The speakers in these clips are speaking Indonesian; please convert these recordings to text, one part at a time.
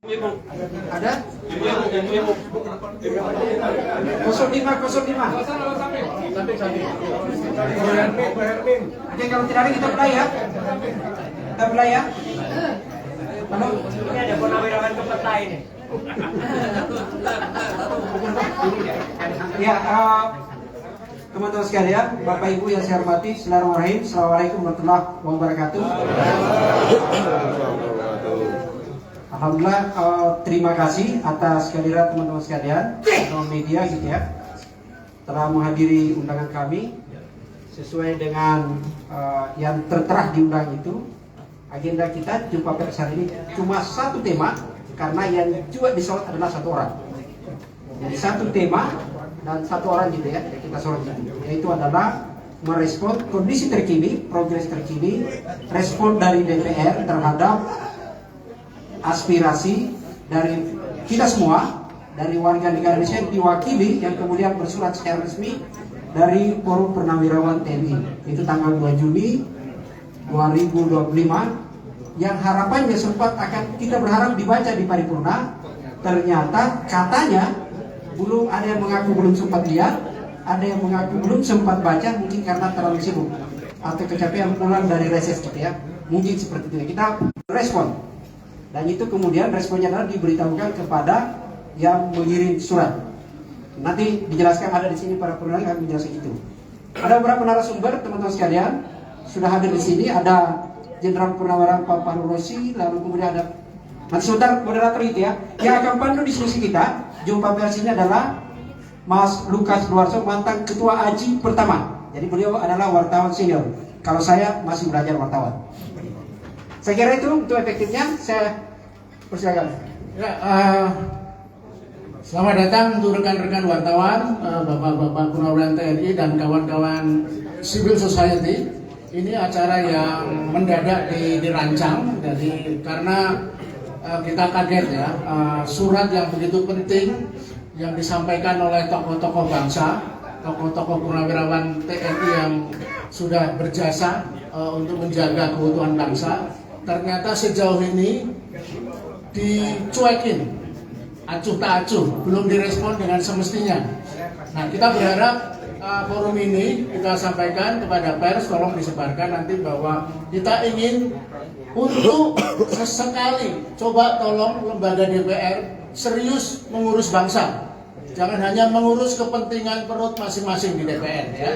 Ibu. Ada? Ibu. 05. Oke, kalau tidak ada kita mulai ya. Kita mulai ya. Halo? Ini ada purnawirawan peserta ini. Ya, teman-teman sekalian, Bapak Ibu yang saya hormati, Bismillahirrahmanirrahim. Assalamualaikum warahmatullahi wabarakatuh. Alhamdulillah, terima kasih atas kehadiran teman-teman sekalian, media gitu ya, telah menghadiri undangan kami sesuai dengan yang tertera di undangan itu. Agenda kita jumpa pers hari ini cuma satu tema, karena yang juga disorot adalah satu orang. Jadi satu tema dan satu orang gitu ya, kita sorot itu, yaitu adalah merespon kondisi terkini, progres terkini, respon dari DPR terhadap aspirasi dari kita semua, dari warga negara Indonesia yang diwakili, yang kemudian bersurat secara resmi dari Forum Purnawirawan TNI. Itu tanggal 2 Juni 2025, yang harapannya sempat akan kita berharap dibaca di paripurna. Ternyata katanya belum, ada yang mengaku belum sempat lihat, ada yang mengaku belum sempat baca, mungkin karena terlalu sibuk atau kecapean pulang dari reses gitu ya, mungkin seperti itu. Kita respon, dan itu kemudian responnya adalah diberitahukan kepada yang mengirim surat. Nanti dijelaskan, ada di sini para penulis akan menjelaskan itu. Ada beberapa narasumber teman-teman sekalian sudah hadir di sini. Ada Jenderal Purnawirawan Pak Fahru Rozi, lalu kemudian ada nanti sebentar moderator itu ya, yang akan pandu diskusi kita. Jumpa versinya adalah Mas Lukas Luarso, mantan Ketua AJI pertama. Jadi beliau adalah wartawan senior. Kalau saya masih belajar wartawan. Saya kira itu untuk efektifnya, saya persilakan. Ya, selamat datang untuk rekan-rekan wartawan, bapak-bapak Purnawirawan TNI dan kawan-kawan civil society. Ini acara yang mendadak dirancang karena kita kaget ya, surat yang begitu penting yang disampaikan oleh tokoh-tokoh bangsa, tokoh-tokoh purnawirawan TNI yang sudah berjasa untuk menjaga keutuhan bangsa, ternyata sejauh ini dicuekin, acuh tak acuh, belum direspon dengan semestinya. Nah, kita berharap forum ini kita sampaikan kepada pers, tolong disebarkan nanti bahwa kita ingin untuk sesekali coba tolong lembaga DPR serius mengurus bangsa. Jangan hanya mengurus kepentingan perut masing-masing di DPR ya.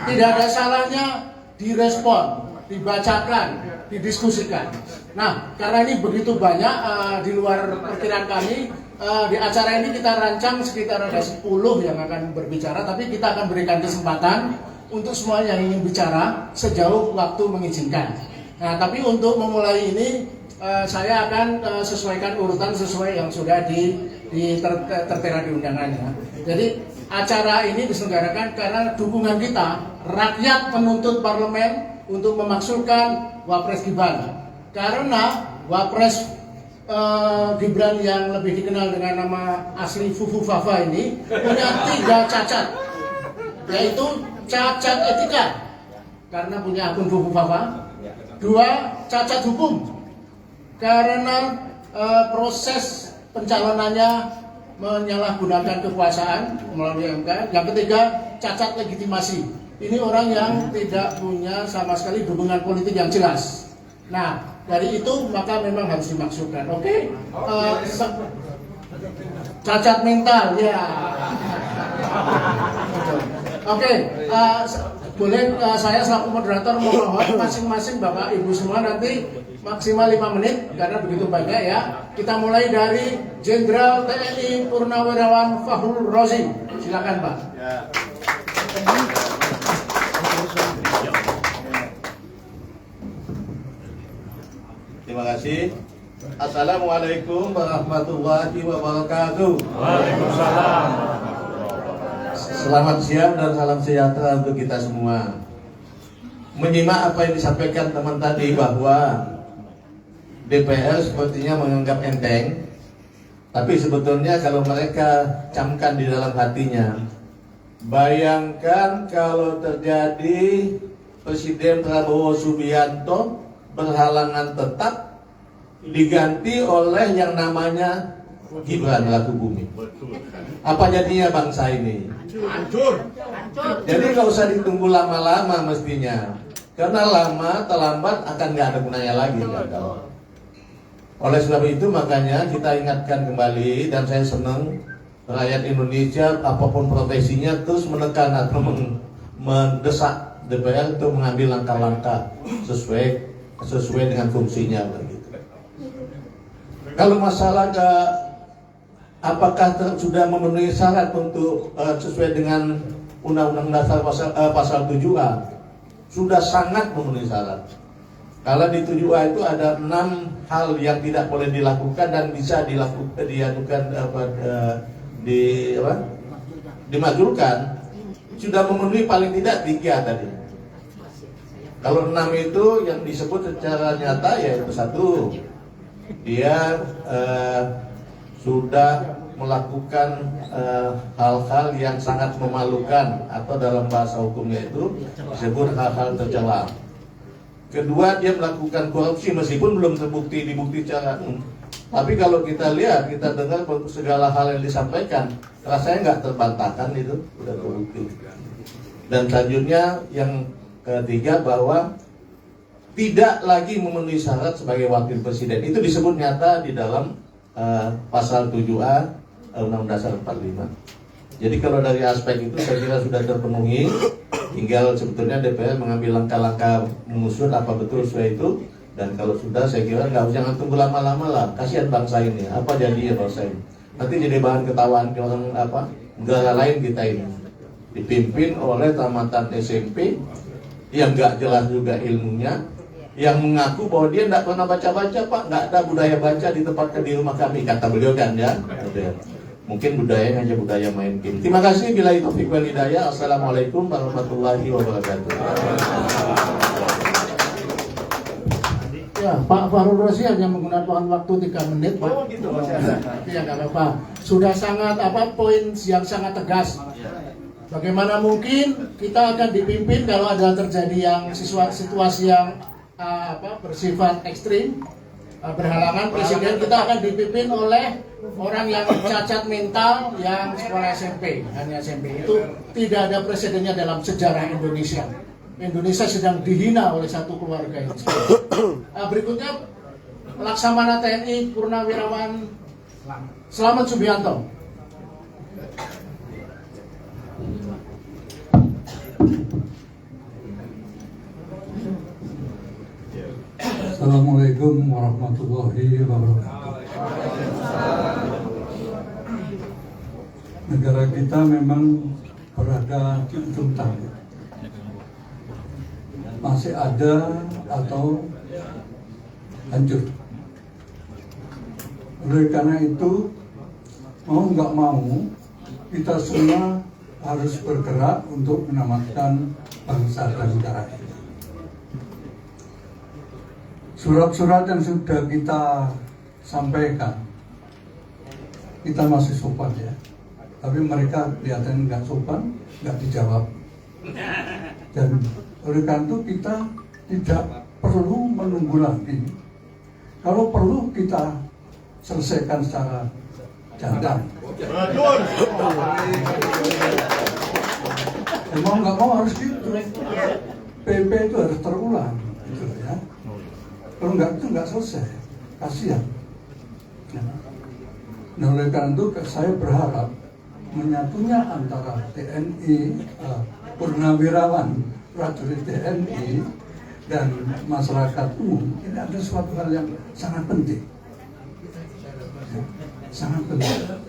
Tidak ada salahnya direspon, dibacakan, didiskusikan. Nah, karena ini begitu banyak di luar perkiraan kami, di acara ini kita rancang sekitar ada 10 yang akan berbicara, tapi kita akan berikan kesempatan untuk semua yang ingin bicara sejauh waktu mengizinkan. Nah, tapi untuk memulai ini saya akan sesuaikan urutan sesuai yang sudah tertera di undangannya. Jadi acara ini diselenggarakan karena dukungan kita, rakyat menuntut parlemen untuk memaksulkan Wapres Gibran. Karena Wapres Gibran yang lebih dikenal dengan nama asli Fufu Fafa ini punya 3 cacat, yaitu cacat etika karena punya akun Fufu Fafa, 2 cacat hukum karena proses pencalonannya menyalahgunakan kekuasaan melalui MK, yang ketiga cacat legitimasi. Ini orang yang tidak punya sama sekali dukungan politik yang jelas. Nah, dari itu maka memang harus dimaksudkan. Oke? Cacat mental ya. Oke, boleh saya selaku moderator mohon masing-masing Bapak Ibu semua nanti maksimal 5 menit karena begitu banyak ya. Kita mulai dari Jenderal TNI Purnawirawan Fahru Rozi. Silakan Pak. Ya. Terima kasih. Assalamualaikum warahmatullahi wabarakatuh. Waalaikumsalam. Selamat siang dan salam sejahtera untuk kita semua. Menyimak apa yang disampaikan teman tadi bahwa DPR sepertinya menganggap enteng, tapi sebetulnya kalau mereka camkan di dalam hatinya, bayangkan kalau terjadi Presiden Prabowo Subianto berhalangan tetap diganti oleh yang namanya Gibran Rakebumi. Apa jadinya bangsa ini? Hancur. Jadi nggak usah ditunggu lama-lama mestinya, karena lama terlambat akan nggak ada gunanya lagi. Oleh sebab itu makanya kita ingatkan kembali, dan saya senang rakyat Indonesia apapun profesinya terus menekan atau mendesak DPR untuk mengambil langkah-langkah sesuai dengan fungsinya begitu. Kalau masalah apakah sudah memenuhi syarat untuk sesuai dengan Undang-Undang Dasar pasal 7A, sudah sangat memenuhi syarat. Kalau di 7A itu ada 6 hal yang tidak boleh dilakukan dan bisa dimakzulkan. Sudah memenuhi paling tidak 3 tadi. Kalau 6 itu yang disebut secara nyata yaitu 1, dia sudah melakukan hal-hal yang sangat memalukan, atau dalam bahasa hukumnya itu disebut hal-hal tercela. Kedua, dia melakukan korupsi meskipun belum terbukti secara umum. Tapi kalau kita lihat, kita dengar segala hal yang disampaikan, rasanya nggak terbantahkan, itu sudah terbukti. Dan selanjutnya yang ketiga, bahwa tidak lagi memenuhi syarat sebagai wakil presiden. Itu disebut nyata di dalam pasal 7A Undang-Undang Dasar 45. Jadi kalau dari aspek itu saya kira sudah terpenuhi. Tinggal sebetulnya DPR mengambil langkah-langkah mengusut apa betul sesuai itu. Dan kalau sudah, saya kira jangan tunggu lama-lama lah. Kasihan bangsa ini. Apa jadinya bangsa ini? Nanti jadi bahan ketawaan ke orang negara lain kita ini. Dipimpin oleh tamatan SMP yang nggak jelas juga ilmunya, yang mengaku bahwa dia tidak pernah baca-baca, Pak, nggak ada budaya baca di tempatnya di rumah kami, kata beliau kan ya. Mungkin budayanya hanya budaya main game. Terima kasih. Bila itu taufiq wal hidayah. Assalamualaikum warahmatullahi wabarakatuh. Ya, Pak Fahrul Razi hanya menggunakan waktu 3 menit, Pak. Oh, gitu, masih ada. Ya, nggak apa-apa. Sudah sangat poin yang sangat tegas. Bagaimana mungkin kita akan dipimpin kalau ada terjadi yang situasi yang bersifat ekstrim, berhalangan presiden, kita akan dipimpin oleh orang yang cacat mental yang sekolah SMP, hanya SMP. Itu tidak ada presidennya dalam sejarah Indonesia. Indonesia sedang dihina oleh satu keluarga ini. Berikutnya Laksamana TNI Purnawirawan Slamet Subianto. Assalamualaikum warahmatullahi wabarakatuh. Negara kita memang berada di ujung tanduk. Masih ada atau hancur. Oleh karena itu, mau nggak mau, kita semua harus bergerak untuk menyelamatkan bangsa dan negara ini. Surat-surat yang sudah kita sampaikan, kita masih sopan ya. Tapi mereka kelihatan nggak sopan, nggak dijawab. Dan oleh karena itu kita tidak perlu menunggu lagi. Kalau perlu kita selesaikan secara jantan. Mau nggak mau harus gitu. PP itu harus terulang, gitu ya. Kalau nggak itu nggak selesai, kasihan. Nah, oleh karena itu saya berharap menyatunya antara TNI, purnawirawan, prajurit TNI dan masyarakat umum ini ada suatu hal yang sangat penting, sangat penting.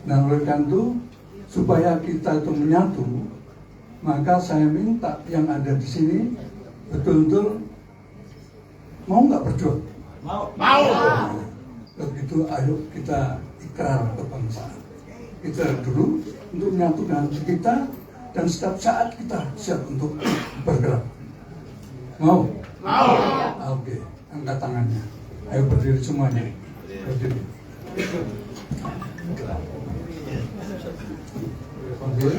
Nah, oleh karena itu supaya kita itu menyatu, maka saya minta yang ada di sini betul-betul mau nggak berjuang? Mau. Begitu, ayo kita ikrar kebangsaan. Kita dulu untuk menyatukan kita dan setiap saat kita siap untuk bergerak. Mau? Oke, angkat tangannya. Ayo berdiri semuanya. Berdiri. Oke.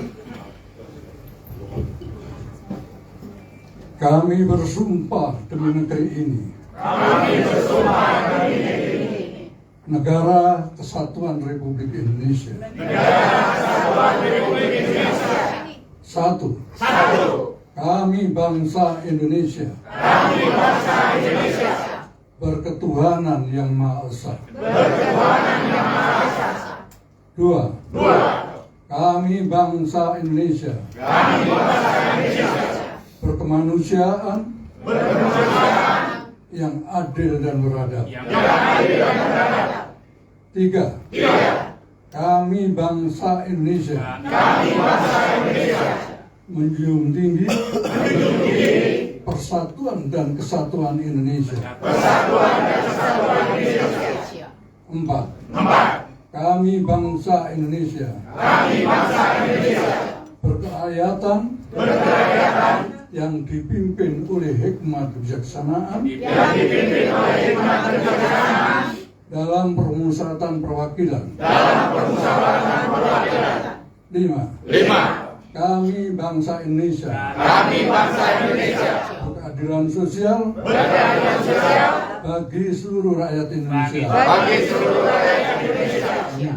Kami bersumpah demi negeri ini. Negara Kesatuan Republik Indonesia. Satu. Kami bangsa Indonesia. Berketuhanan yang Maha Esa. Dua. Kami bangsa Indonesia. Berkemanusiaan. Yang adil dan beradab. Tiga. Kami bangsa Indonesia. Menjunjung tinggi persatuan dan kesatuan Indonesia. Empat. Kami bangsa Indonesia. Berkeayatan. Yang dipimpin oleh hikmat kebijaksanaan. Dalam permusyawaratan perwakilan. Lima. Kami bangsa Indonesia. Berkeadilan sosial. Bagi seluruh rakyat Indonesia.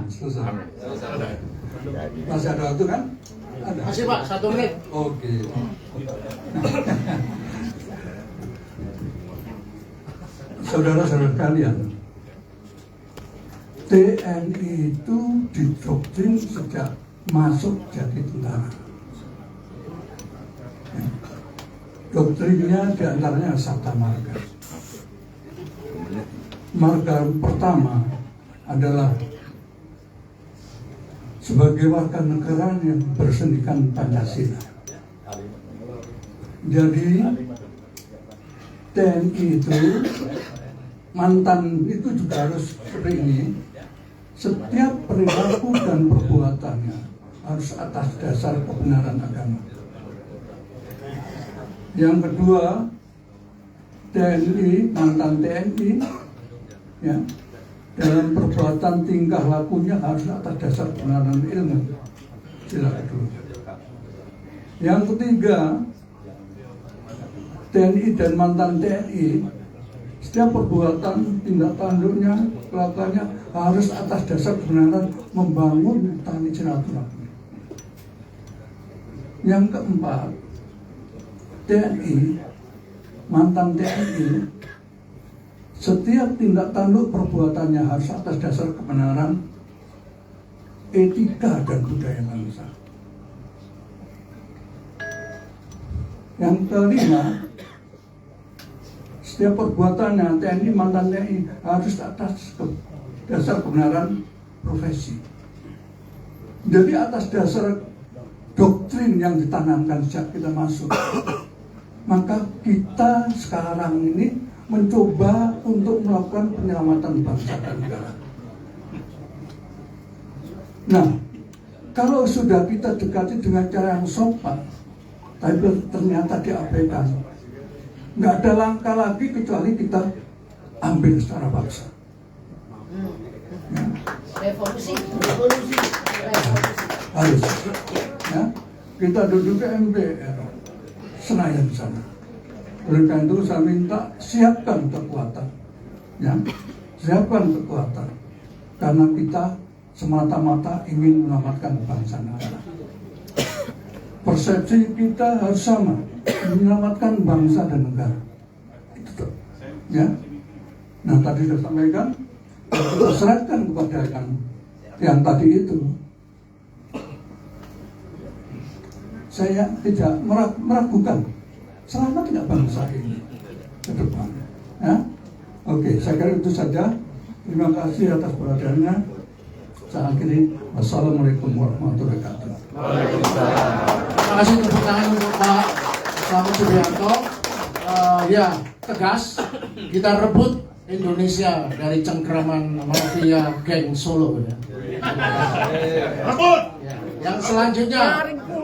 Selesai. Masih ada waktu kan? Ada. Masih Pak, 1 menit. Oke. Saudara-saudara kalian, TNI itu didoktrin sejak masuk jadi tentara. Doktrinnya diantaranya Sabta Marga. Marga pertama adalah sebagai warga negara yang bersendikan Pancasila. Jadi TNI itu, mantan itu juga harus seperti ini. Setiap perilaku dan perbuatannya harus atas dasar kebenaran agama. Yang kedua, TNI, mantan TNI, ya, dalam perbuatan tingkah lakunya harus atas dasar kebenaran ilmu. Sila kedua. Yang ketiga, TNI dan mantan TNI, setiap perbuatan, tindak tanduknya, kelakuannya harus atas dasar kebenaran membangun tali silaturahmi. Yang keempat, TNI, mantan TNI, setiap tindak tanduk perbuatannya harus atas dasar kebenaran, etika dan budaya bangsa. Yang kelima, setiap perbuatannya TNI, mantan TNI harus atas dasar kebenaran profesi. Jadi atas dasar doktrin yang ditanamkan sejak kita masuk, maka kita sekarang ini mencoba untuk melakukan penyelamatan bangsa dan negara. Nah, kalau sudah kita dekati dengan cara yang sopan, tapi ternyata diabaikan, nggak ada langkah lagi kecuali kita ambil secara paksa. Ya. Revolusi. Harus. Ya. Kita duduk ke MPR Senayan sana. Oleh karena itu saya minta siapkan kekuatan, ya, siapkan kekuatan, karena kita semata-mata ingin menyelamatkan bangsa negara. Persepsi kita harus sama, menyelamatkan bangsa dan negara. Itu, ya. Nah tadi saya sampaikan, kita serahkan kepada yang tadi itu. Saya tidak meragukan selama tidak bangsa ini ke depan. Ya? Oke, saya kira itu saja. Terima kasih atas perhatiannya. Saya akhiri. Wassalamualaikum warahmatullahi wabarakatuh. Terima kasih tepuk tangan untuk Pak Selamat Subianto. Ya, tegas kita rebut Indonesia dari cengkraman mafia geng Solo. Ya. Rebut. Ya. Yang selanjutnya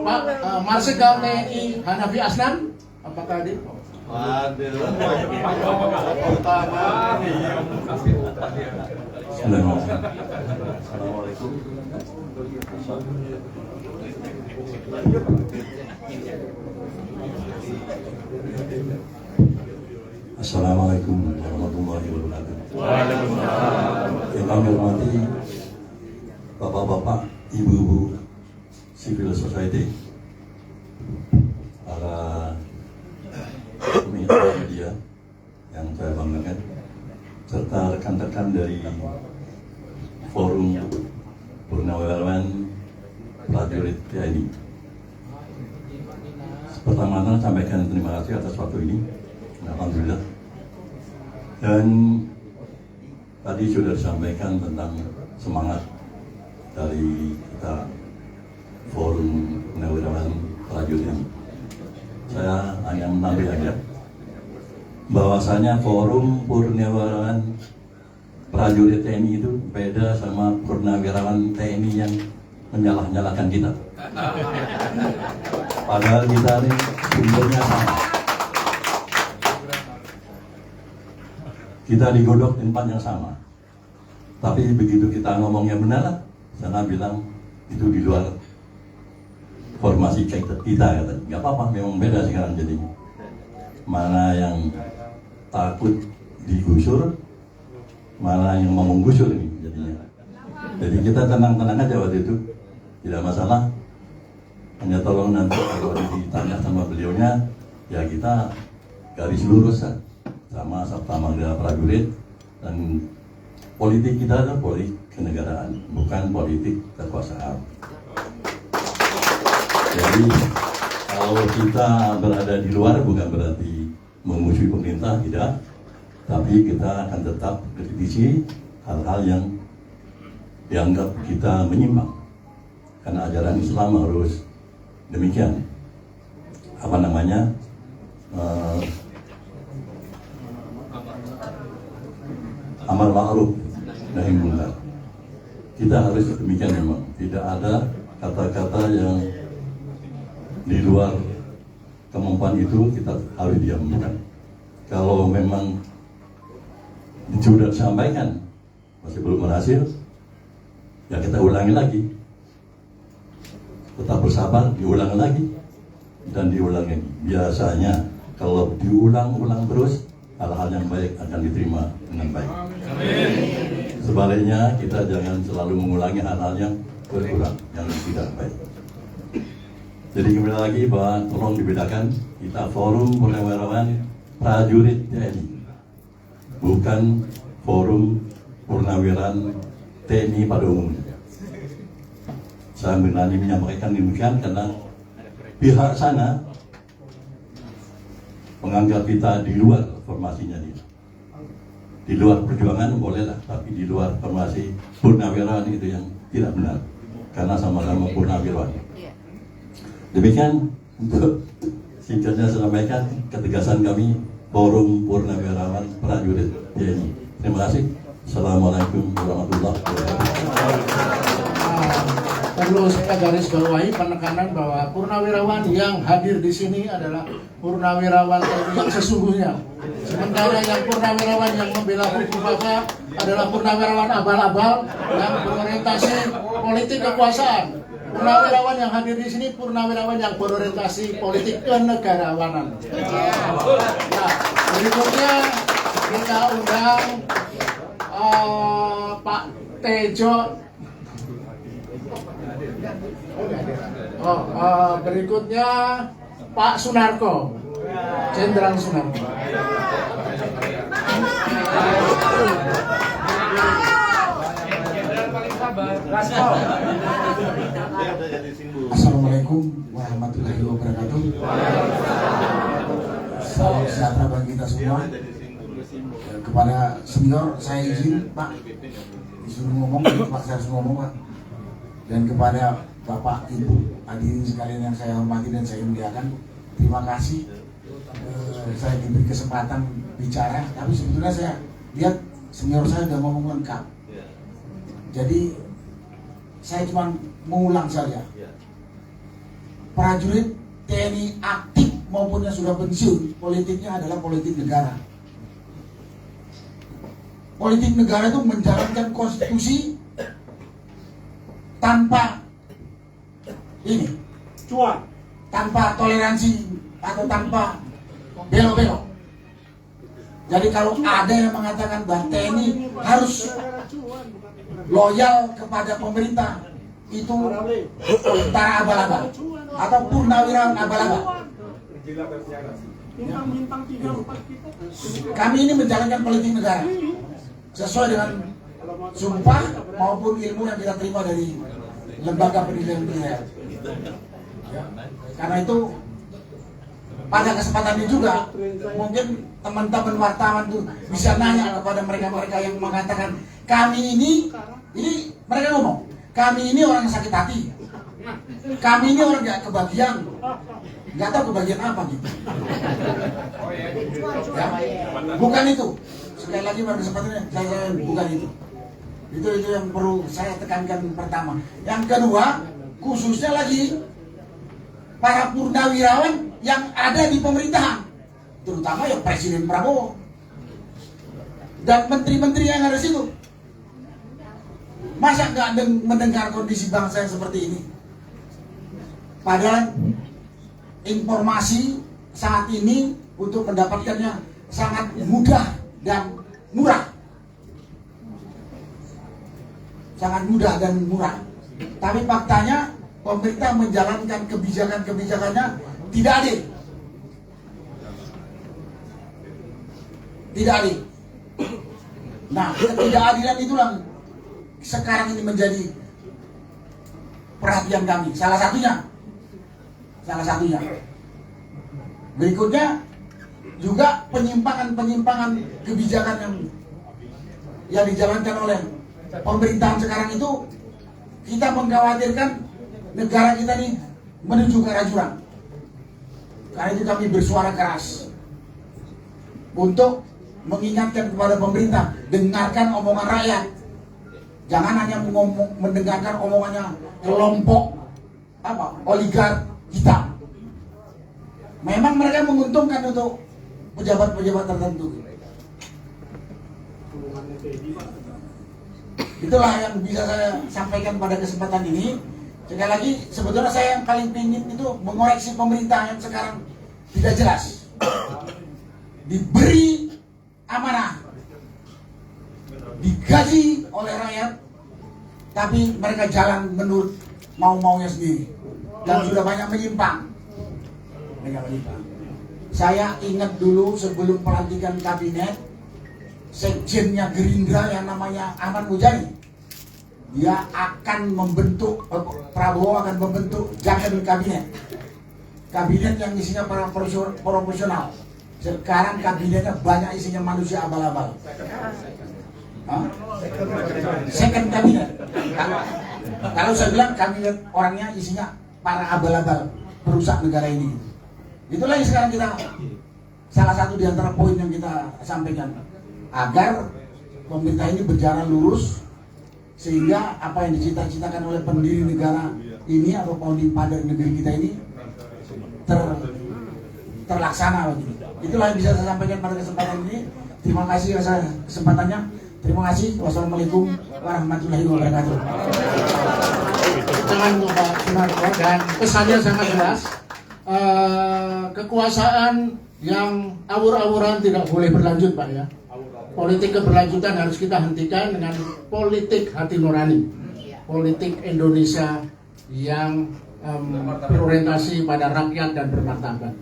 Pak Marsikal TNI Hanafi Asnan. Apakah hadir? Assalamualaikum. Assalamualaikum warahmatullahi wabarakatuh. Yang kami hormati bapak-bapak, ibu-ibu civil society, para pemirsa media yang saya banggakan, serta rekan-rekan dari Forum Purnawirawan Prajurit TNI. Pertama-tama sampaikan terima kasih atas waktu ini. Alhamdulillah. Dan tadi sudah disampaikan tentang semangat dari kita Forum Purnawirawan Prajurit ini. Saya hanya menambah aja bahwasanya Forum Purnawirawan Prajurit TNI itu beda sama purnawirawan TNI yang menyalah-nyalahkan kita. Padahal kita ini sumbernya sama. Kita digodok di tempat yang sama. Tapi begitu kita ngomongnya benar, sana bilang itu di luar formasi kita kata. Nggak apa-apa, memang beda sekarang jadi. Mana yang takut digusur, mana yang mau menggusur ini jadinya. Jadi kita tenang-tenang aja waktu itu, tidak masalah. Hanya tolong nanti kalau ditanya sama beliaunya, ya kita garis lurus kan. Sama Sabta Marga Prajurit, dan politik kita adalah politik kenegaraan, bukan politik kekuasaan. Jadi kalau kita berada di luar bukan berarti memusuhi pemerintah, tidak, tapi kita akan tetap kritisi hal-hal yang dianggap kita menyimpang, karena ajaran Islam harus demikian. Amar ma'ruf nahi munkar. Kita harus demikian memang. Tidak ada kata-kata yang di luar kemampuan itu kita harus diamkan. Kalau memang sudah disampaikan masih belum berhasil, ya kita ulangi lagi. Tetap bersabar, diulang lagi dan diulang lagi. Biasanya kalau diulang-ulang terus, hal-hal yang baik akan diterima dengan baik. Amin. Sebaliknya kita jangan selalu mengulangi hal-hal yang berulang, yang tidak baik. Jadi kembali lagi bahwa tolong dibedakan, kita Forum Purnawirawan Prajurit TNI, bukan Forum Purnawirawan TNI pada umumnya. Saya berani menyampaikan demikian karena pihak sana menganggap kita di luar formasinya dia. Di luar perjuangan bolehlah, tapi di luar formasi purnawirawan itu yang tidak benar, karena sama-sama purnawirawan. Demikian untuk singkatnya saya sampaikan ketegasan kami Forum Purnawirawan Prajurit TNI. Terima kasih. Assalamualaikum warahmatullahi wabarakatuh. Perlu saya garis bawahi penekanan bahwa purnawirawan yang hadir di sini adalah purnawirawan yang sesungguhnya. Sementara yang purnawirawan yang membela hukum maka adalah purnawirawan abal-abal yang berorientasi politik kekuasaan. Purnawirawan yang hadir di sini purnawirawan yang berorientasi politik kenegarawanan. Nah, berikutnya kita undang Pak Tejo. Berikutnya Pak Sunarko, Jenderal Sunarko. Assalamualaikum warahmatullahi wabarakatuh. Salam sejahtera bagi kita semua. Kepada senior saya izin Pak disuruh ngomong, Pak saya harus ngomong Pak. Dan kepada Bapak, Ibu, hadirin sekalian yang saya hormati dan saya muliakan, terima kasih saya diberi kesempatan bicara. Tapi sebetulnya saya lihat senior saya sudah ngomong lengkap. Jadi saya cuma mengulang saja. Prajurit TNI aktif maupun yang sudah pensiun, politiknya adalah politik negara. Politik negara itu menjalankan konstitusi tanpa ini cuan, tanpa toleransi atau tanpa belok-belok. Jadi kalau ada yang mengatakan bahwa TNI harus loyal kepada pemerintah, itu tentara abal-abal atau purnawirawan abal-abal. Kami ini menjalankan politik negara sesuai dengan sumpah maupun ilmu yang kita terima dari lembaga pendidikan negara. Karena itu pada kesempatan ini juga mungkin teman-teman wartawan tuh bisa nanya kepada mereka-mereka yang mengatakan kami ini mereka ngomong kami ini orang yang sakit hati, kami ini orang nggak kebagian, nggak tahu kebagian apa gitu. Ya, bukan itu. Sekali lagi pada kesempatan ini saya bukan itu. Itu yang perlu saya tekankan pertama. Yang kedua, khususnya lagi para purnawirawan yang ada di pemerintahan, terutama yang Presiden Prabowo dan menteri-menteri yang ada di situ. Masa nggak mendengar kondisi bangsa yang seperti ini? Padahal informasi saat ini untuk mendapatkannya sangat mudah dan murah. Sangat mudah dan murah. Tapi faktanya pemerintah menjalankan kebijakan-kebijakannya tidak adil. Tidak adil. Nah, ketidakadilan itulah sekarang ini menjadi perhatian kami. Salah satunya. Berikutnya juga penyimpangan kebijakan yang dijalankan oleh pemerintahan sekarang itu, kita mengkhawatirkan negara kita ini menuju ke arah jurang. Karena itu kami bersuara keras untuk mengingatkan kepada pemerintah, dengarkan omongan rakyat. Jangan hanya mendengarkan omongannya kelompok oligark hitam. Memang mereka menguntungkan untuk pejabat-pejabat tertentu. Itulah yang bisa saya sampaikan pada kesempatan ini. Sekali lagi, sebetulnya saya yang paling ingin itu mengoreksi pemerintah yang sekarang tidak jelas. Diberi amanah, digaji oleh rakyat, tapi mereka jalan menurut mau-maunya sendiri dan sudah banyak menyimpang. Saya ingat dulu sebelum pelantikan kabinet, sekjennya Gerindra yang namanya Ahmad Muzani, dia akan membentuk, Prabowo akan membentuk jaket kabinet yang isinya para profesional. Sekarang kabinetnya banyak isinya manusia abal-abal. Second kabinet. Kalau saya bilang kabinet orangnya isinya para abal-abal perusak negara ini. Itulah yang sekarang kita, salah satu di antara poin yang kita sampaikan, agar pemerintah ini berjalan lurus sehingga apa yang dicita-citakan oleh pendiri negara ini atau founding father negeri kita ini terlaksana begitu. Itulah yang bisa saya sampaikan pada kesempatan ini. Terima kasih atas kesempatannya. Terima kasih. Wassalamualaikum warahmatullahi wabarakatuh. Tangan untuk Pak Sunarko, dan pesannya sangat jelas. Kekuasaan yang awur-awuran tidak boleh berlanjut, Pak ya. Politik keberlanjutan harus kita hentikan dengan politik hati nurani, politik Indonesia yang berorientasi pada rakyat dan bermartabat.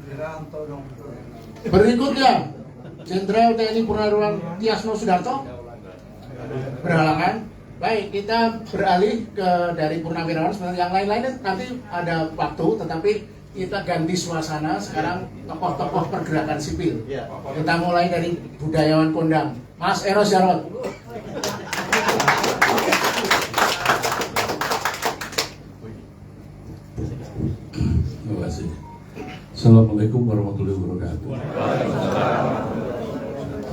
Berikutnya, Jenderal TNI Purnawirawan Tiasno Sudarto berhalangan. Baik, kita beralih dari Purnawirawan. Sebenarnya yang lain-lainnya nanti ada waktu, tetapi kita ganti suasana sekarang, tokoh-tokoh pergerakan sipil. Kita mulai dari budayawan kondang, Mas Eros Jarot. Terima kasih. Assalamualaikum warahmatullahi wabarakatuh.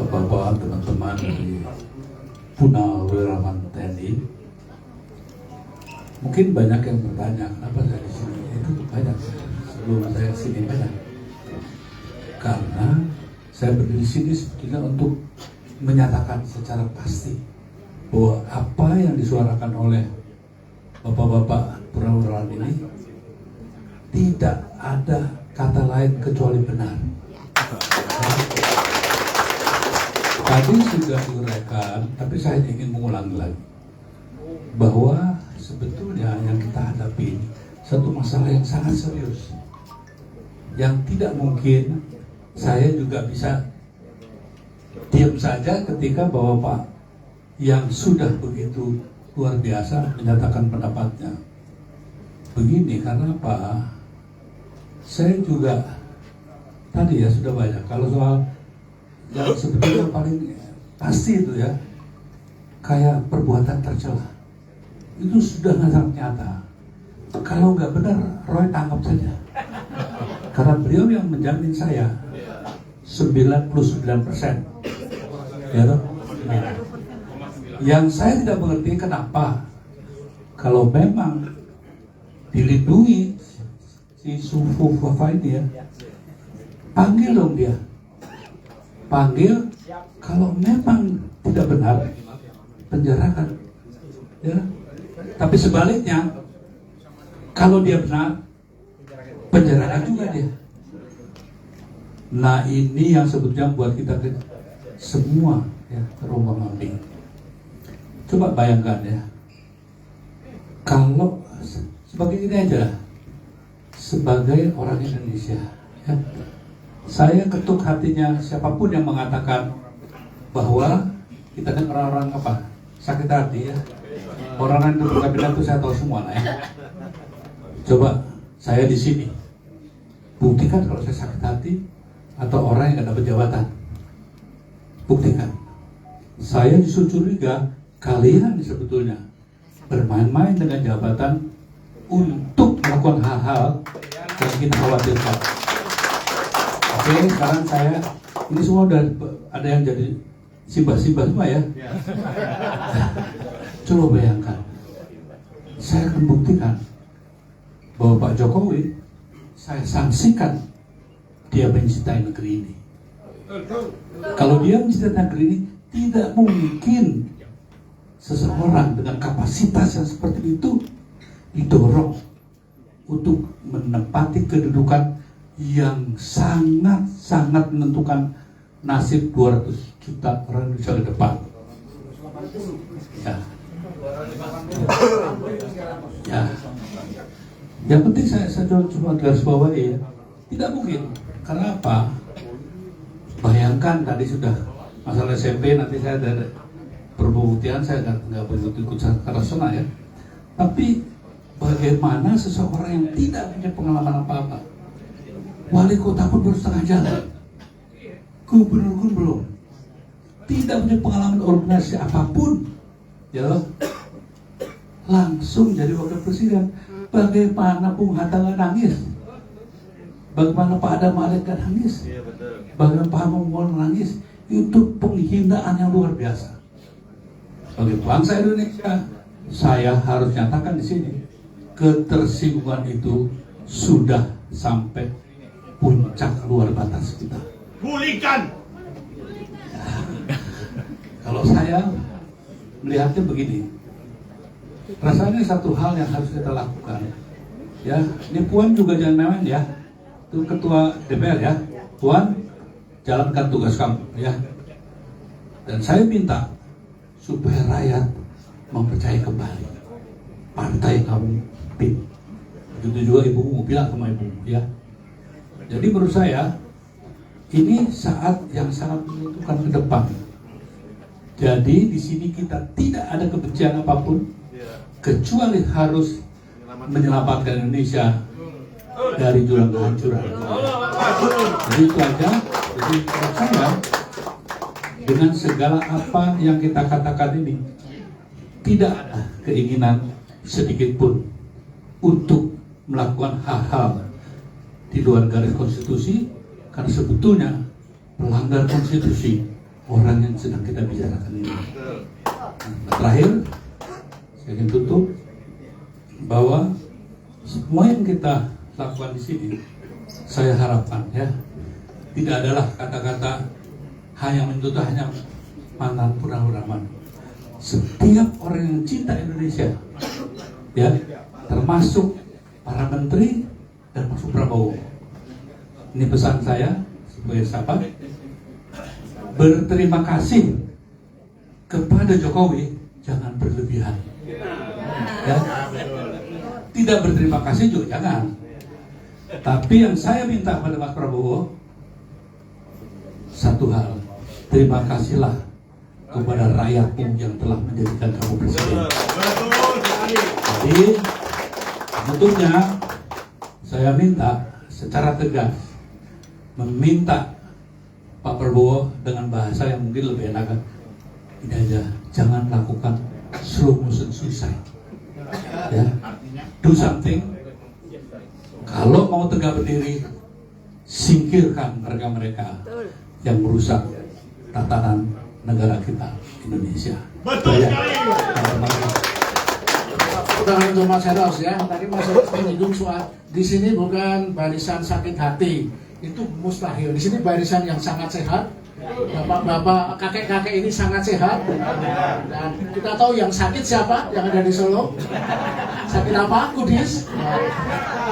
Bapak-bapak, teman-teman dari Purnawirawan TNI, mungkin banyak yang bertanya kenapa saya di sini. Itu banyak. Sebelum saya sini banyak. Karena saya berdiri di sini sebetulnya untuk menyatakan secara pasti bahwa apa yang disuarakan oleh bapak-bapak Purnawirawan ini tidak ada kata lain kecuali benar. Tadi sudah diuraikan, tapi saya ingin mengulang lagi bahwa sebetulnya yang kita hadapi satu masalah yang sangat serius, yang tidak mungkin saya juga bisa diam saja ketika bahwa Pak yang sudah begitu luar biasa menyatakan pendapatnya. Begini, karena apa? Saya juga tadi ya sudah banyak. Kalau soal yang sebetulnya paling pasti itu ya, kayak perbuatan tercela, itu sudah sangat nyata. Kalau nggak benar, Roy tangkap saja. Karena beliau yang menjamin saya 99%. Ya toh? Nah, yang saya tidak mengerti kenapa kalau memang dilindungi si Sufu Fafa ini ya, panggil dong dia, panggil. Kalau memang tidak benar, penjarakan, ya. Tapi sebaliknya, kalau dia benar, penjarakan juga dia. Nah, ini yang sebetulnya buat kita semua ya terombang-ambing. Coba bayangkan ya, kalau sebagai ini aja, sebagai orang Indonesia, ya, saya ketuk hatinya siapapun yang mengatakan bahwa kita kan orang-orang apa, sakit hati ya. Orang yang duduk kabinet itu saya tahu semua lah ya. Coba saya di sini buktikan kalau saya sakit hati atau orang yang nggak dapat jabatan. Buktikan. Saya justru curiga kalian sebetulnya bermain-main dengan jabatan untuk melakukan hal-hal yang kita khawatirkan. Oke, sekarang saya ini semua udah ada yang jadi simbah-simbah semua ya. Coba bayangkan, saya akan buktikan bahwa Pak Jokowi saya sanksikan dia mencintai negeri ini. Kalau dia mencintai negeri ini, tidak mungkin seseorang dengan kapasitas yang seperti itu didorong untuk menempati kedudukan yang sangat-sangat menentukan nasib 200 juta orang Indonesia ke depan. Ya. Ya. Yang penting saya cuma garis bawahi ya. Tidak mungkin. Karena apa? Bayangkan tadi sudah masalah SMP, nanti saya ada perbuktian, saya nggak begitu ikut secara rasional ya. Tapi bagaimana seseorang yang tidak punya pengalaman apa-apa, wali kota pun baru setengah jalan, gubernur pun belum, tidak punya pengalaman organisasi apapun, ya langsung jadi wakil presiden. Bagaimana Bung Hatta nggak nangis? Bagaimana Pak Adam Malik nggak nangis? Bagaimana Pak Hamengkubuwono nangis? Itu penghinaan yang luar biasa. Bagi bangsa Indonesia, saya harus nyatakan di sini, ketersinggungan itu sudah sampai puncak luar batas kita. Pulihkan. Kalau saya melihatnya begini, rasanya satu hal yang harus kita lakukan. Ya, ini Puan juga jangan main ya. Itu ketua DPR ya, Puan jalankan tugas kamu ya. Dan saya minta supaya rakyat mempercayai kembali partai kamu PIN. Begitu juga ibumu, bilang sama ibumu ya. Jadi menurut saya ini saat yang sangat menentukan ke depan. Jadi di sini kita tidak ada kebencian apapun kecuali harus menyelamatkan Indonesia dari jurang kehancuran. Jadi itu aja. Jadi menurut saya dengan segala apa yang kita katakan ini, tidak ada keinginan sedikit pun untuk melakukan hal-hal di luar garis konstitusi, karena sebetulnya pelanggar konstitusi orang yang sedang kita bicarakan ini. Terakhir, saya ingin tutup bahwa semua yang kita lakukan di sini, saya harapkan ya, tidak adalah kata-kata hanya menuntut hanya mantan Purnawirawan. Setiap orang yang cinta Indonesia, ya, termasuk para menteri dan masuk Prabowo. Ini pesan saya sebagai sahabat. berterima kasih kepada Jokowi jangan berlebihan. Ya. Tidak berterima kasih juga jangan. Tapi yang saya minta pada Mas Prabowo satu hal, terima kasihlah kepada rakyatmu yang telah menjadikan kamu presiden. Jadi tentunya saya minta secara tegas meminta Pak Prabowo dengan bahasa yang mungkin lebih enak, ini aja, jangan lakukan slow motion suicide. Ya, do something. Kalau mau tegak berdiri, singkirkan mereka-mereka yang merusak tatanan negara kita Indonesia. Betul sekali. Udah untuk Mas Eros ya, tadi Mas Eros menyinggung soal di sini bukan barisan sakit hati, itu mustahil. Di sini barisan yang sangat sehat. Bapak-bapak, kakek-kakek ini sangat sehat. Dan kita tahu yang sakit siapa yang ada di Solo? Sakit apa? Kudis.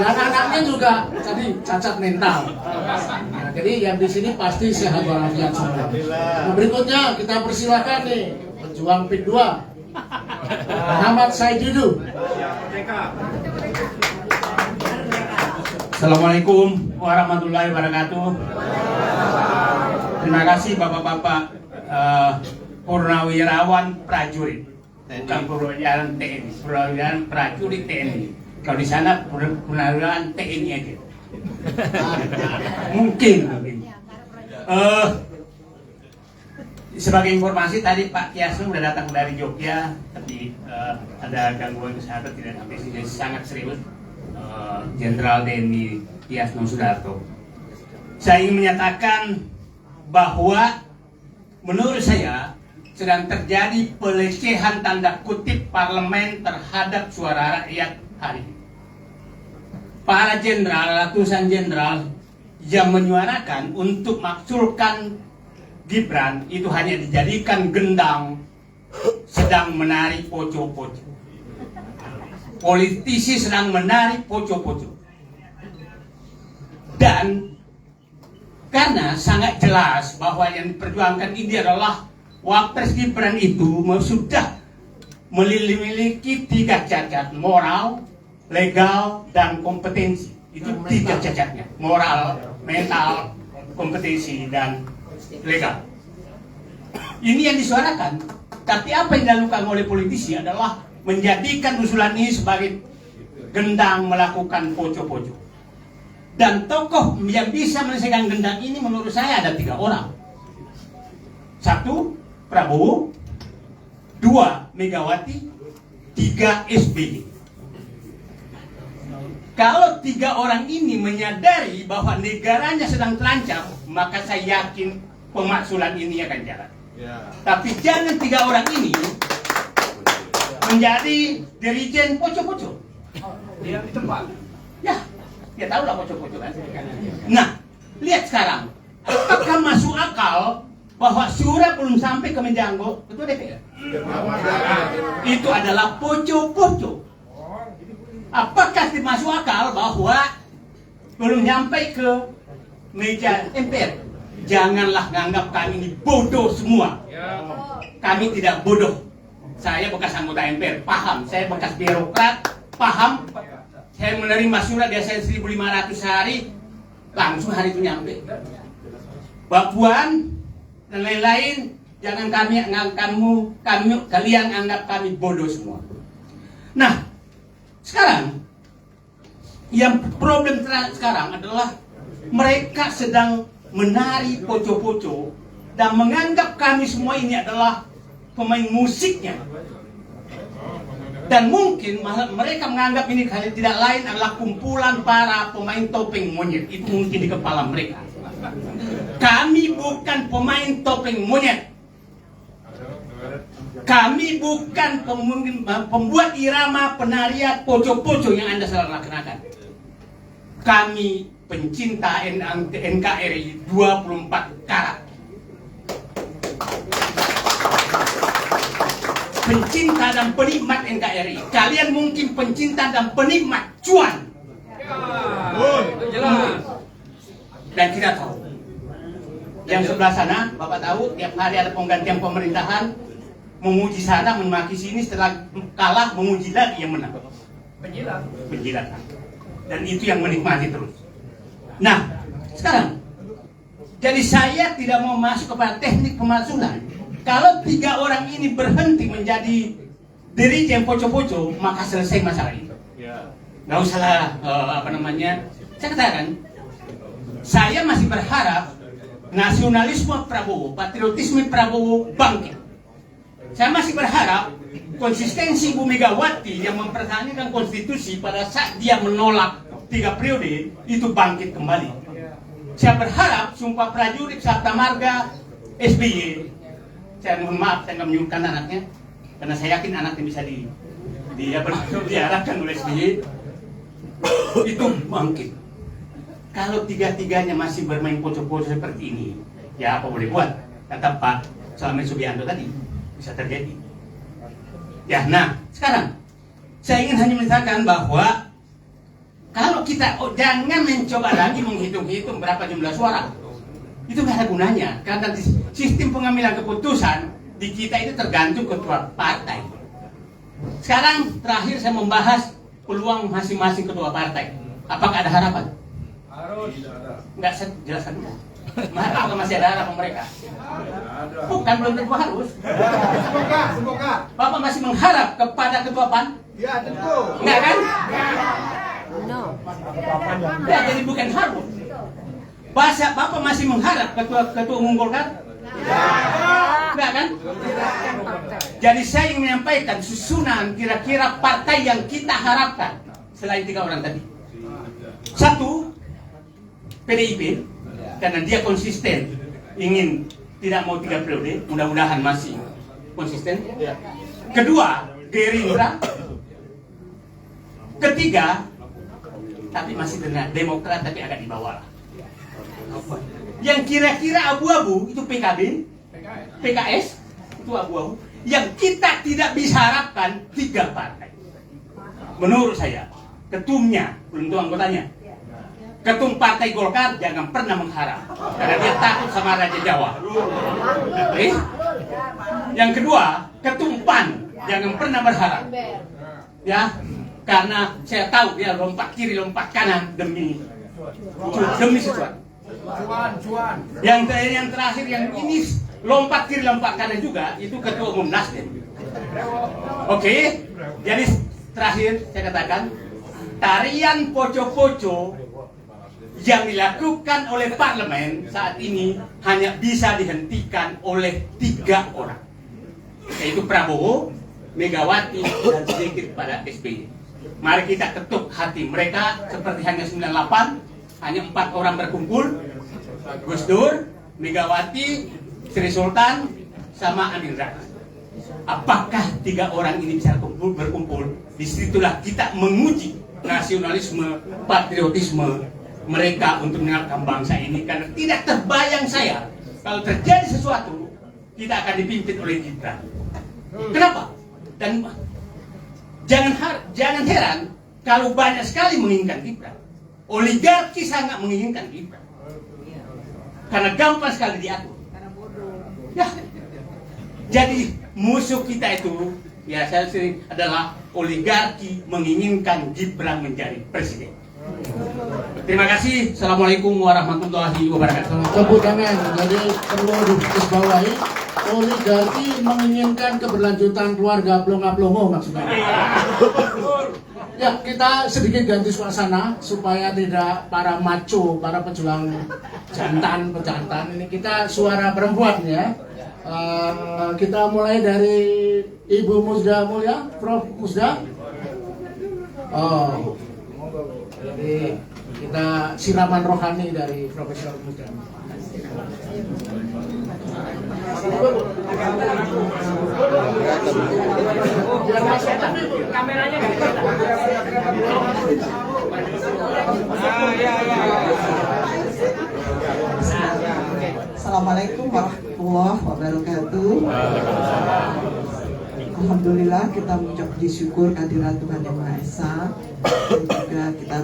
Dan anaknya juga tadi cacat mental. Nah, jadi yang di sini pasti sehat walafiat semua. Nah, berikutnya kita persilakan nih pejuang PIK 2 Muhammad Saididu. Assalamualaikum warahmatullahi wabarakatuh. Terima kasih bapak-bapak purnawirawan prajurit, bukan purnawirawan TNI, purnawirawan prajurit TNI. Kalau di sana purnawirawan TNI aja. Mungkin. Sebagai informasi tadi Pak Kiasno sudah datang dari Jogja, tapi ada gangguan kesehatan tidak sampai sini, sangat serius. Jenderal TNI Kiasno Sudarto. Saya ingin menyatakan bahwa menurut saya sedang terjadi pelecehan tanda kutip parlemen terhadap suara rakyat hari ini. Para jenderal, ratusan jenderal yang menyuarakan untuk maksulkan Gibran itu hanya dijadikan gendang sedang menari poco-poco. Politisi sedang menari poco-poco. Dan karena sangat jelas bahwa yang diperjuangkan ini adalah Wapres Gibran itu sudah memiliki 3 cacat: moral, legal, dan kompetensi. Itu 3 cacatnya: moral, mental, kompetensi, dan legal. Ini yang disuarakan. Tapi apa yang dilakukan oleh politisi adalah menjadikan usulan ini sebagai gendang melakukan poco-poco. Dan tokoh yang bisa menyelesaikan gendang ini menurut saya ada 3 orang. 1, Prabowo. 2, Megawati. 3, SBY. Kalau 3 orang ini menyadari bahwa negaranya sedang terancam, maka saya yakin pemaksulan ini akan jalan. Tapi jangan 3 orang ini menjadi dirijen poco-poco. Dia di tempat. Ya, dia tahu lah poco-poco kan. Nah, lihat sekarang, apakah masuk akal bahwa surat belum sampai ke Menjanggo Ketua DPR? Itu adalah poco-poco. Apakah masuk akal bahwa belum nyampe ke meja MPR? Janganlah nganggap kami ini bodoh semua. Kami tidak bodoh. Saya bekas anggota MPR, paham. Saya bekas birokrat, paham. Saya menerima surat biasanya 1.500 hari, langsung hari itu nyampe. Mbak Puan dan lain-lain, jangan kalian anggap kami bodoh semua. Nah, sekarang yang problem sekarang adalah mereka sedang menari poco-poco dan menganggap kami semua ini adalah pemain musiknya. Dan mungkin mereka menganggap ini tidak lain adalah kumpulan para pemain topeng monyet. Itu mungkin di kepala mereka. Kami bukan pemain topeng monyet. Kami bukan pembuat irama penarian poco-poco yang Anda salah laksanakan. Kami pencinta NKRI 24 karat. Pencinta dan penikmat NKRI. Kalian mungkin pencinta dan penikmat cuan. Jelas. Dan kita tahu Yang sebelah sana, Bapak tahu, tiap hari ada penggantian pemerintahan, memuji sana, memaki sini, setelah kalah, memuji lagi yang menang. Penjilat. Dan itu yang menikmati terus. Nah, sekarang, jadi saya tidak mau masuk kepada teknik pemakzulan. Kalau 3 orang ini berhenti menjadi dirijen poco-poco, maka selesai masalah itu. Nggak usah saya katakan, saya masih berharap nasionalisme Prabowo, patriotisme Prabowo bangkit. Saya masih berharap konsistensi Bu Megawati yang mempertahankan konstitusi pada saat dia menolak 3 periode itu bangkit kembali. Saya berharap Sumpah Prajurit Sabta Marga SBY, saya mohon maaf saya nggak menyebutkan anaknya, karena saya yakin anaknya bisa diarahkan oleh SBY, itu bangkit. Kalau 3-tiganya masih bermain poco-poco seperti ini, ya apa boleh buat? Kata Pak Slamet Subianto tadi, bisa terjadi. Ya, nah sekarang saya ingin hanya mengatakan bahwa kalau kita jangan mencoba lagi menghitung-hitung berapa jumlah suara, itu nggak ada gunanya. Karena sistem pengambilan keputusan di kita itu tergantung ketua partai. Sekarang terakhir saya membahas peluang masing-masing ketua partai. Apakah ada harapan? Harus. Enggak, saya jelaskan dulu. Apakah masih ada harapan mereka? Bukan, belum tentu harus. Semoga. Bapak masih mengharap kepada ketua PAN? Ya, tentu. Enggak kan? No. Ya, jadi bukan harus. Bapak masih mengharap ketua umum Golkar? Enggak kan? Jadi saya ingin menyampaikan susunan kira-kira partai yang kita harapkan selain 3 orang tadi. 1, PDIP, karena dia konsisten ingin tidak mau 3 periode, mudah-mudahan masih konsisten. Kedua, Gerindra. Ketiga, tapi masih dengan Demokrat tapi agak di bawah lah. Yang kira-kira abu-abu itu PKB, PKS itu abu-abu. Yang kita tidak bisa harapkan 3 partai. Menurut saya, ketumnya, belum tahu anggotanya. Ketum Partai Golkar jangan pernah mengharap, karena dia takut sama Raja Jawa. Yang kedua, ketum PAN jangan pernah berharap, ya, karena saya tahu dia lompat kiri lompat kanan demi sesuatu. Cuan. Yang terakhir yang ini lompat kiri lompat kanan juga itu ketua umum Nasdem. Oke, jadi terakhir saya katakan tarian poco-poco yang dilakukan oleh parlemen saat ini hanya bisa dihentikan oleh 3 orang, yaitu Prabowo, Megawati, dan sedikit pada SBY. Mari kita ketuk hati mereka seperti hanya 98, hanya 4 orang berkumpul, Gus Dur, Megawati, Sri Sultan, sama Amin Rais. Apakah 3 orang ini bisa berkumpul? Disitulah kita menguji nasionalisme, patriotisme mereka untuk menyelamatkan bangsa ini. Karena tidak terbayang saya kalau terjadi sesuatu kita akan dipimpin oleh Gibran. Kenapa? Dan jangan heran kalau banyak sekali menginginkan Gibran. Oligarki sangat menginginkan Gibran. Karena gampang sekali diatur. Ya. Jadi musuh kita itu, ya saya sering adalah oligarki menginginkan Gibran menjadi presiden. Terima kasih. Assalamualaikum warahmatullahi wabarakatuh. Tepuk tangan. Jadi perlu digarisbawahi, oligarki menginginkan keberlanjutan keluarga plonga-plongo maksudnya. Ya, kita sedikit ganti suasana supaya tidak para maco, para pejuang pejantan ini kita suara perempuan ya. Kita mulai dari Ibu Musda Mulia, Prof Musda. Oh, jadi kita siraman rohani dari Profesor Musda. Kameranya Assalamualaikum warahmatullahi wabarakatuh. Alhamdulillah kita mengucap syukur kehadiran Tuhan Yang Maha Esa, dan juga kita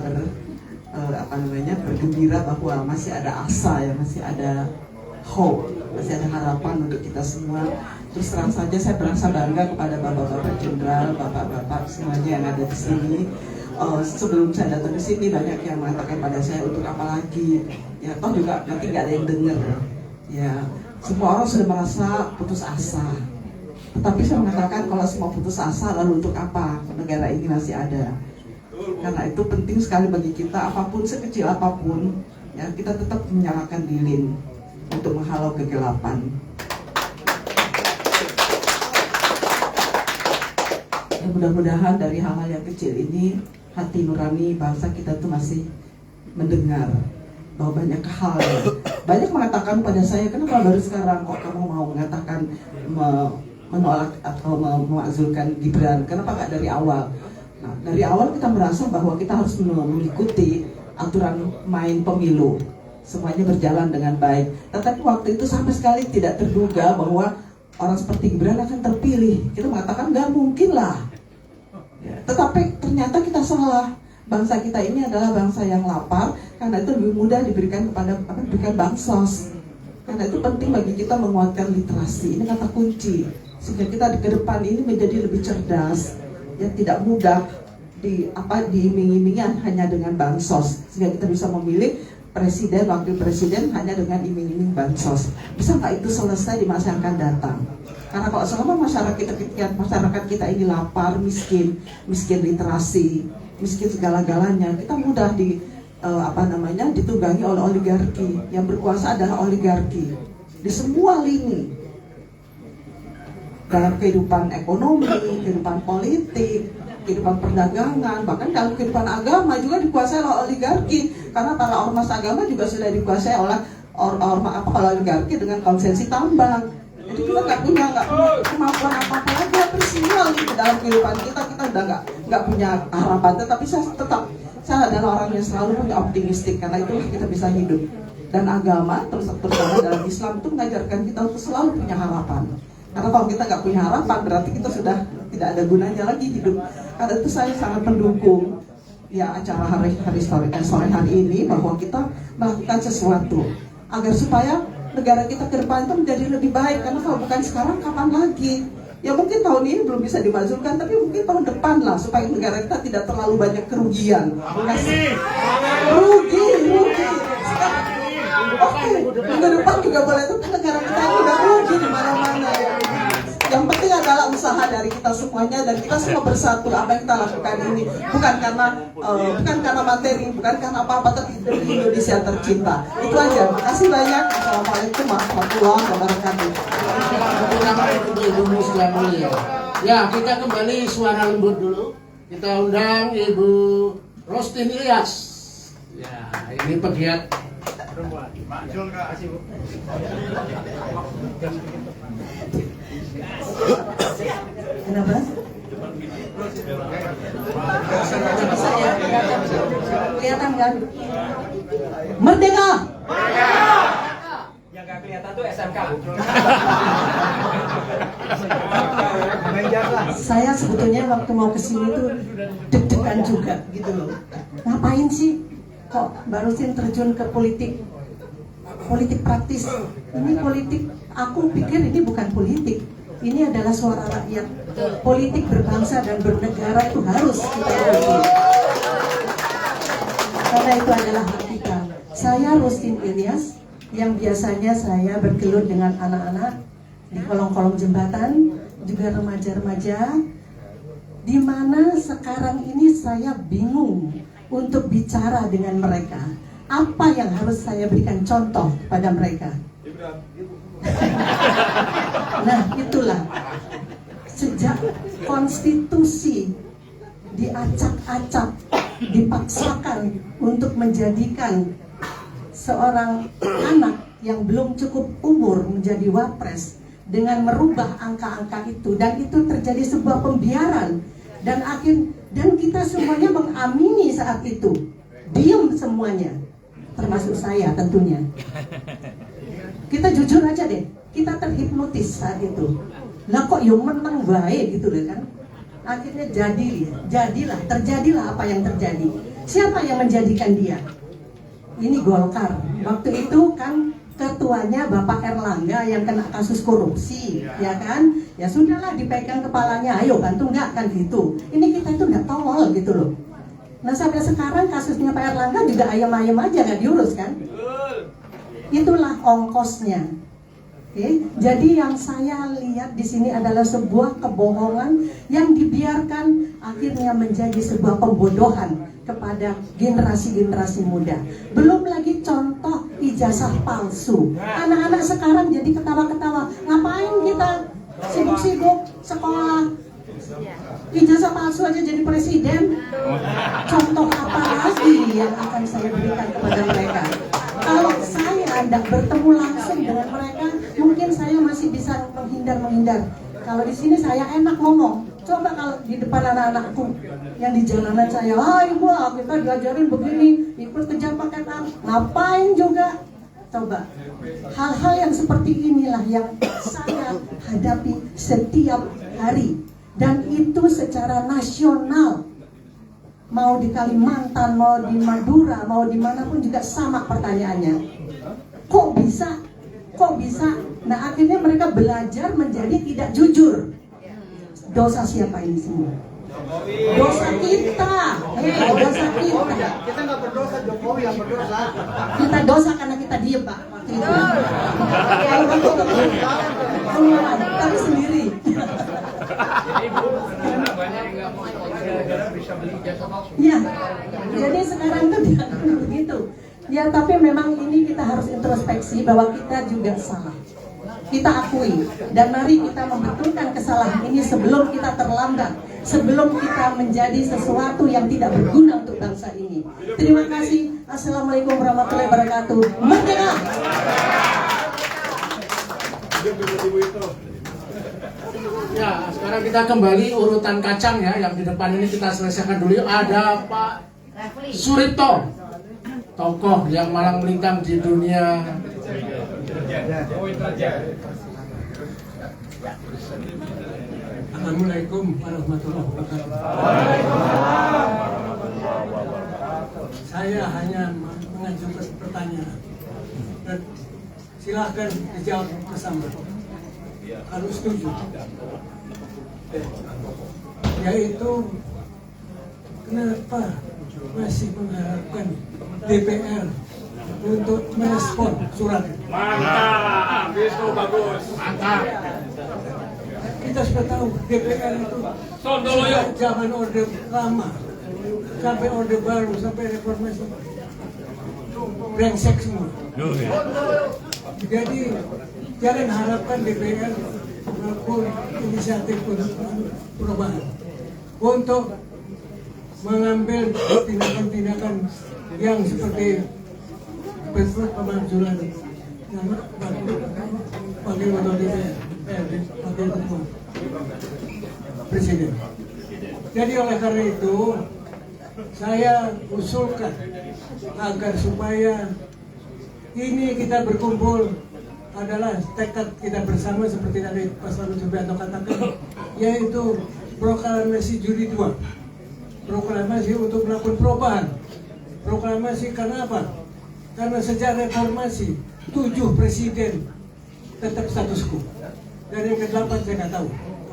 bergembira bahwa masih ada asa ya, masih ada hope, masih ada harapan untuk kita semua. Terus terang saja saya merasa bangga kepada bapak-bapak jenderal, bapak-bapak semuanya yang ada di sini. Sebelum saya datang ke sini banyak yang mengatakan pada saya untuk apa lagi, ya toh juga nanti nggak ada yang dengar, ya semua orang sudah merasa putus asa. Tetapi saya mengatakan kalau semua putus asa lalu untuk apa negara ini masih ada? Karena itu penting sekali bagi kita, apapun sekecil apapun, ya kita tetap menyalakan lilin untuk menghalau kegelapan. Ya, mudah-mudahan dari hal-hal yang kecil ini hati nurani bangsa kita tuh masih mendengar bahwa banyak hal ya. Banyak mengatakan pada saya, kenapa baru sekarang kok kamu mau mengatakan menolak atau memakzulkan Gibran, kenapa nggak dari awal? Nah, dari awal kita merasa bahwa kita harus mengikuti aturan main pemilu, semuanya berjalan dengan baik. Tetapi waktu itu sampai sekali tidak terduga bahwa orang seperti Gibran akan terpilih. Kita mengatakan nggak mungkin lah. Ya, tetapi ternyata kita salah. Bangsa kita ini adalah bangsa yang lapar, karena itu lebih mudah diberikan bansos. Karena itu penting bagi kita menguatkan literasi. Ini kata kunci sehingga kita ke depan ini menjadi lebih cerdas. Ya, tidak mudah diiming-imingi hanya dengan bansos, sehingga kita bisa memilih presiden, wakil presiden hanya dengan iming-iming bansos. Bisa nggak itu selesai di masa yang akan datang? Karena kalau selama masyarakat kita ini lapar, miskin literasi, miskin segala-galanya, kita mudah ditunggangi oleh oligarki. Yang berkuasa adalah oligarki di semua lini, dalam kehidupan ekonomi, kehidupan politik, kehidupan perdagangan, bahkan dalam kehidupan agama juga dikuasai oleh oligarki. Karena para ormas agama juga sudah dikuasai oleh oligarki dengan konsensi tambang. Jadi kita nggak punya kemampuan apa-apa lagi, hampir semua di dalam kehidupan kita udah nggak punya harapan. Tetapi saya adalah orang yang selalu punya optimistik, karena itu kita bisa hidup. Dan agama, terutama dalam Islam itu mengajarkan kita untuk selalu punya harapan. Karena kalau kita nggak punya harapan, berarti kita sudah tidak ada gunanya lagi hidup. Karena itu saya sangat mendukung ya acara sore hari ini, bahwa kita melakukan sesuatu agar supaya negara kita ke depan itu menjadi lebih baik. Karena kalau bukan sekarang, kapan lagi? Ya mungkin tahun ini belum bisa dimajukan, tapi mungkin tahun depan lah, supaya negara kita tidak terlalu banyak kerugian. Rugi. Oke, minggu depan juga boleh, tapi negara kita ini udah rugi di mana-mana ya. Yang penting adalah usaha dari kita semuanya, dan kita semua bersatu. Apa yang kita lakukan ini bukan karena materi, bukan karena apa-apa, tapi demi Indonesia tercinta. Itu aja. Terima kasih banyak. Assalamualaikum warahmatullahi wabarakatuh. Ya, kita kembali suara lembut dulu. Kita undang Ibu Rostin Ilyas. Ya, ini pegiat perempuan. Kenapa? Kelihatan kan? Merdeka! Yang nggak kelihatan tuh SMK. Saya sebetulnya waktu mau kesini tuh deg-degan juga gitu loh. Ngapain sih kok Mbak Rosin terjun ke politik praktis? Ini politik, aku pikir ini bukan politik. Ini adalah suara rakyat. Politik berbangsa dan bernegara itu harus kita lakukan. Karena itu adalah hak kita. Saya Rostin Ilyas, yang biasanya saya bergelut dengan anak-anak di kolong-kolong jembatan, juga remaja-remaja, di mana sekarang ini saya bingung untuk bicara dengan mereka. Apa yang harus saya berikan contoh pada mereka? Nah, itulah sejak konstitusi diacak-acak, dipaksakan untuk menjadikan seorang anak yang belum cukup umur menjadi wapres dengan merubah angka-angka itu, dan itu terjadi sebuah pembiaran, dan kita semuanya mengamini saat itu, diam semuanya, termasuk saya tentunya. Kita jujur aja deh, kita terhipnotis saat itu. Lah kok yang menang baik gitu deh kan. Akhirnya terjadilah apa yang terjadi. Siapa yang menjadikan dia? Ini Golkar. Waktu itu kan ketuanya Bapak Erlangga yang kena kasus korupsi, ya kan? Ya sudahlah, dipegang kepalanya, ayo bantu nggak, kan gitu. Ini kita itu nggak tolol gitu loh. Nah sampai sekarang kasusnya Pak Erlangga juga ayam-ayam aja nggak diurus kan? Itulah ongkosnya. Oke, jadi yang saya lihat di sini adalah sebuah kebohongan yang dibiarkan akhirnya menjadi sebuah pembodohan kepada generasi-generasi muda. Belum lagi contoh ijazah palsu. Anak-anak sekarang jadi ketawa-ketawa. Ngapain kita sibuk-sibuk sekolah? Ijazah palsu aja jadi presiden. Contoh apa lagi yang akan saya berikan kepada mereka? Kalau saya tidak bertemu langsung dengan mereka, mungkin saya masih bisa menghindar. Kalau di sini saya enak ngomong. Coba kalau di depan anak-anakku yang di jalanan saya, ibu kita diajarin begini, ikut kejar paketan, ngapain juga? Coba hal-hal yang seperti inilah yang saya hadapi setiap hari, dan itu secara nasional. Mau di Kalimantan, mau di Madura, mau dimanapun juga sama pertanyaannya. Kok bisa? Nah akhirnya mereka belajar menjadi tidak jujur. Dosa siapa ini semua? Dosa kita. Dosa kita. Kita nggak berdosa, Jokowi yang berdosa. Kita dosa karena kita diem Pak waktu itu. Kalau waktu itu semua, tapi sendiri. Ya, jadi sekarang itu dilakukan begitu. Ya, tapi memang ini kita harus introspeksi bahwa kita juga salah. Kita akui, dan mari kita membetulkan kesalahan ini sebelum kita terlambat, sebelum kita menjadi sesuatu yang tidak berguna untuk bangsa ini. Terima kasih. Assalamualaikum warahmatullahi wabarakatuh. Merdeka! Ya, sekarang kita kembali urutan kacang ya, yang di depan ini kita selesaikan dulu. Ada Pak Suripto, tokoh yang malang melintang di dunia. Assalamualaikum warahmatullahi wabarakatuh. Saya hanya mengajukan pertanyaan dan silahkan dijawab bersama. Harus setuju. Yaitu kenapa masih mengharapkan DPR untuk merespon surat ini? Mantap, itu bagus. Mantap. Kita sudah tahu DPR itu sejak zaman Orde Lama sampai Orde Baru sampai reformasi brengsek semua. Jadi jangan harapkan DPR melakukan inisiatif untuk perubahan, untuk mengambil tindakan-tindakan yang seperti betul pemakzulan nama wakil ketua DPR, wakil ketua presiden. Jadi oleh karena itu saya usulkan agar supaya ini kita berkumpul adalah tekad kita bersama seperti tadi Pak Selamat Subianto katakan, yaitu proklamasi Juli 2, proklamasi untuk melakukan perubahan. Proklamasi karena apa? Karena sejak reformasi 7 presiden tetap status quo, dan yang ke-8 saya nggak tahu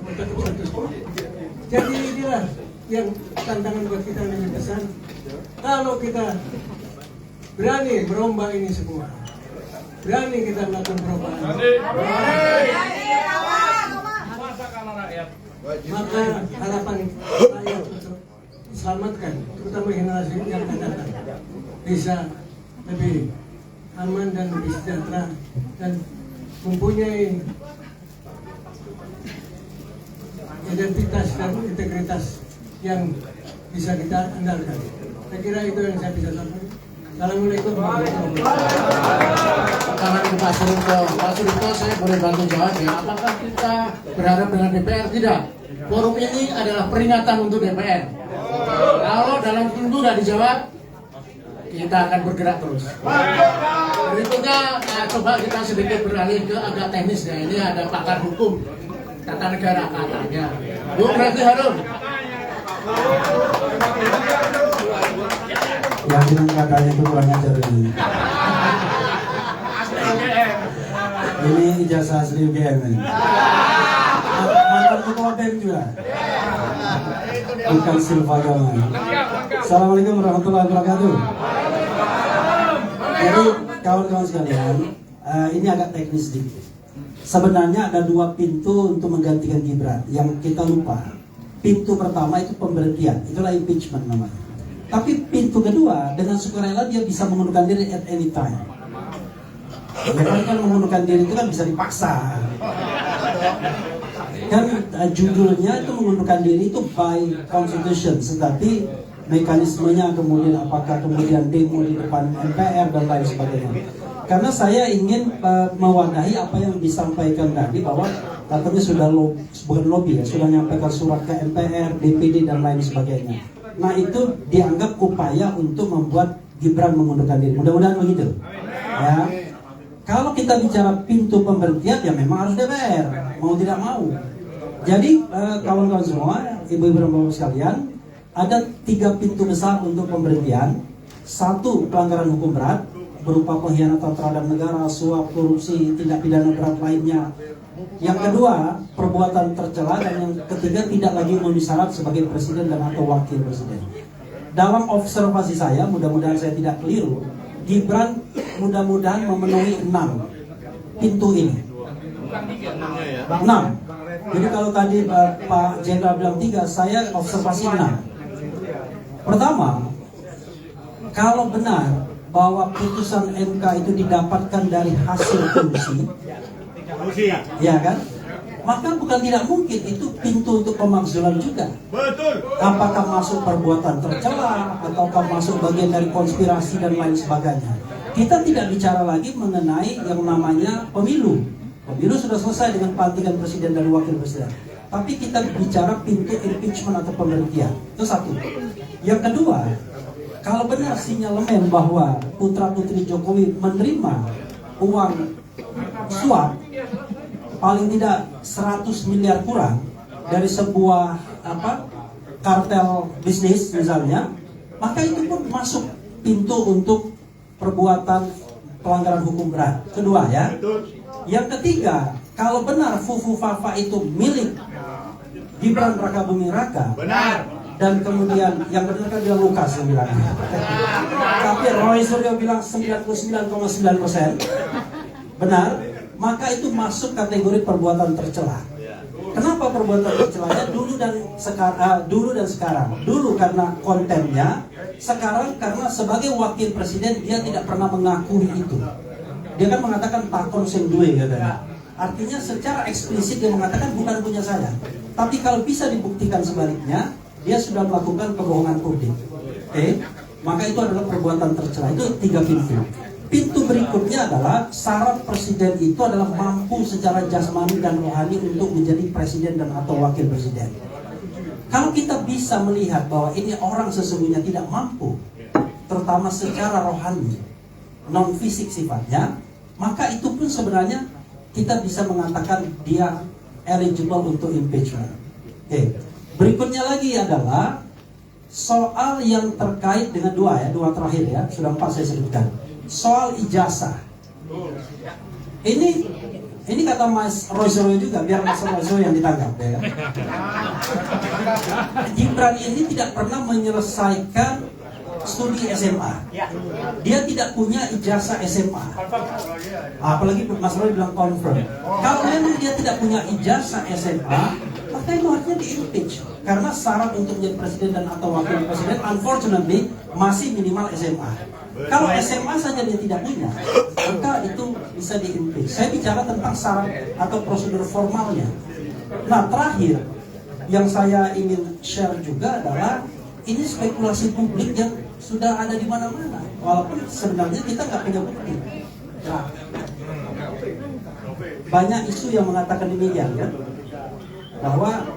tetap status quo. Jadi inilah yang tantangan buat kita lebih besar. Kalau kita berani merombak ini semua, berani kita melakukan perubahan, maka harapan rakyat untuk diselamatkan, terutama generasi yang akan datang, bisa lebih aman dan lebih sejahtera dan mempunyai identitas dan integritas yang bisa kita andalkan. Saya kira itu yang saya bisa sampaikan. Assalamualaikum warahmatullahi wabarakatuh. Tangan ke Pak Suripto. Pak Suripto, saya boleh bantu jawab ya. Apakah kita berharap dengan DPR? Tidak. Forum ini adalah peringatan untuk DPR. Kalau dalam tentu sudah dijawab, kita akan bergerak terus. Berikutnya, coba kita sedikit beralih ke agak teknis ya. Ini ada pakar hukum tata negara katanya. Bung Refli Harun. Yang bilang katanya itu kurang ajar ini. Ini ijazah asli UGM ini. Mantan ketua BEM juga. Bukan Silvagama. Assalamualaikum warahmatullahi wabarakatuh. Jadi kawan-kawan sekalian, ini agak teknis sedikit. Sebenarnya ada dua pintu untuk menggantikan Gibran yang kita lupa. Pintu pertama itu pemberhentian, itulah impeachment namanya. Tapi pintu kedua, dengan sukarela dia bisa mengundurkan diri at any time. Kan mengundurkan diri itu kan bisa dipaksa. Kan judulnya itu mengundurkan diri itu by constitution, tetapi mekanismenya kemudian apakah kemudian demo di depan MPR dan lain sebagainya. Karena saya ingin mewadahi apa yang disampaikan tadi bahwa katanya sudah bukan lobby ya, sudah menyampaikan surat ke MPR, DPD dan lain sebagainya. Nah itu dianggap upaya untuk membuat Gibran mengundurkan diri. Mudah-mudahan begitu. Ya. Kalau kita bicara pintu pemberhentian ya memang harus DPR, mau tidak mau. Jadi kawan-kawan semua, ibu-ibu dan bapak sekalian, ada 3 pintu besar untuk pemberhentian. 1, pelanggaran hukum berat berupa pengkhianatan terhadap negara, suap, korupsi, tindak pidana berat lainnya. Yang kedua, perbuatan tercela, dan yang ketiga tidak lagi memenuhi syarat sebagai presiden dan atau wakil presiden. Dalam observasi saya, mudah-mudahan saya tidak keliru, Gibran mudah-mudahan memenuhi 6 pintu ini. 6. Jadi kalau tadi Pak Jenderal bilang 3, saya observasi 6. Pertama, kalau benar bahwa putusan MK itu didapatkan dari hasil korupsi, ya kan? Maka bukan tidak mungkin itu pintu untuk pemakzulan juga. Betul. Apakah masuk perbuatan tercela, ataukah masuk bagian dari konspirasi dan lain sebagainya. Kita tidak bicara lagi mengenai yang namanya pemilu. Pemilu sudah selesai dengan pelantikan presiden dan wakil presiden. Tapi kita bicara pintu impeachment atau pemberhentian. Itu 1. Yang kedua, kalau benar sinyalemen bahwa putra-putri Jokowi menerima uang suap paling tidak 100 miliar kurang dari sebuah kartel bisnis misalnya, maka itu pun masuk pintu untuk perbuatan pelanggaran hukum berat. Kedua ya. Yang ketiga, kalau benar Fufu Fafa itu milik Gibran Rakabuming Raka, benar. Dan kemudian yang benar kan bilang Lukas yang bilang. Tapi Roy Suryo bilang 99,9% benar, maka itu masuk kategori perbuatan tercela. Kenapa perbuatan tercelanya? Dulu dan sekarang. Dulu karena kontennya, sekarang karena sebagai wakil presiden dia tidak pernah mengakui itu. Dia kan mengatakan takon sing duwe katanya. Artinya secara eksplisit dia mengatakan bukan punya saya. Tapi kalau bisa dibuktikan sebaliknya, dia sudah melakukan kebohongan publik. Oke? Maka itu adalah perbuatan tercela. Itu 3 pintu. Pintu berikutnya adalah syarat presiden itu adalah mampu secara jasmani dan rohani untuk menjadi presiden dan atau wakil presiden. Kalau kita bisa melihat bahwa ini orang sesungguhnya tidak mampu, terutama secara rohani, non fisik sifatnya, maka itu pun sebenarnya kita bisa mengatakan dia eligible untuk impeachment. Oke. Berikutnya lagi adalah soal yang terkait dengan dua terakhir ya, sudah 4 saya sebutkan. Soal ijazah. Ini kata Mas Roy Suryo juga, biar Mas Roy Suryo yang ditangkap ya. Gibran ini tidak pernah menyelesaikan studi SMA. Dia tidak punya ijazah SMA. Apalagi Mas Roy bilang confirm. Kalau memang dia tidak punya ijazah SMA, maka itu artinya di-impeach. Karena syarat untuk menjadi presiden dan atau wakil presiden unfortunately masih minimal SMA. Kalau SMA saja dia tidak punya, maka itu bisa di-impeach. Saya bicara tentang syarat atau prosedur formalnya. Nah terakhir, yang saya ingin share juga adalah ini spekulasi publik yang sudah ada di mana-mana. Walaupun sebenarnya kita nggak punya bukti. Nah, banyak isu yang mengatakan demikian kan, bahwa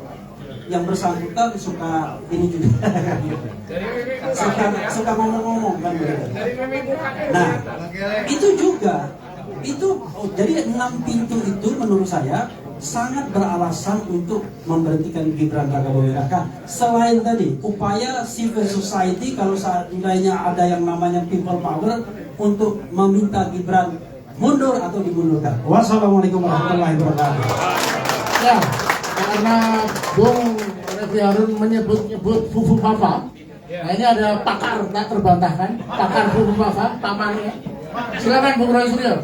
yang bersangkutan suka ini juga, suka ngomong-ngomong kan begitu. Nah, itu juga, jadi 6 pintu itu menurut saya sangat beralasan untuk memberhentikan Gibran Rakabuming Raka. Selain tadi upaya civil society, kalau seandainya ada yang namanya people power untuk meminta Gibran mundur atau dimundurkan. Wassalamualaikum warahmatullahi wabarakatuh. Ya, karena Bung Refli Harun menyebut-nyebut Fufu Fafa. Nah, ini ada pakar tak terbantahkan, pakar Fufu Fafa, Pak Mani. Silakan Bung Roy Suryo.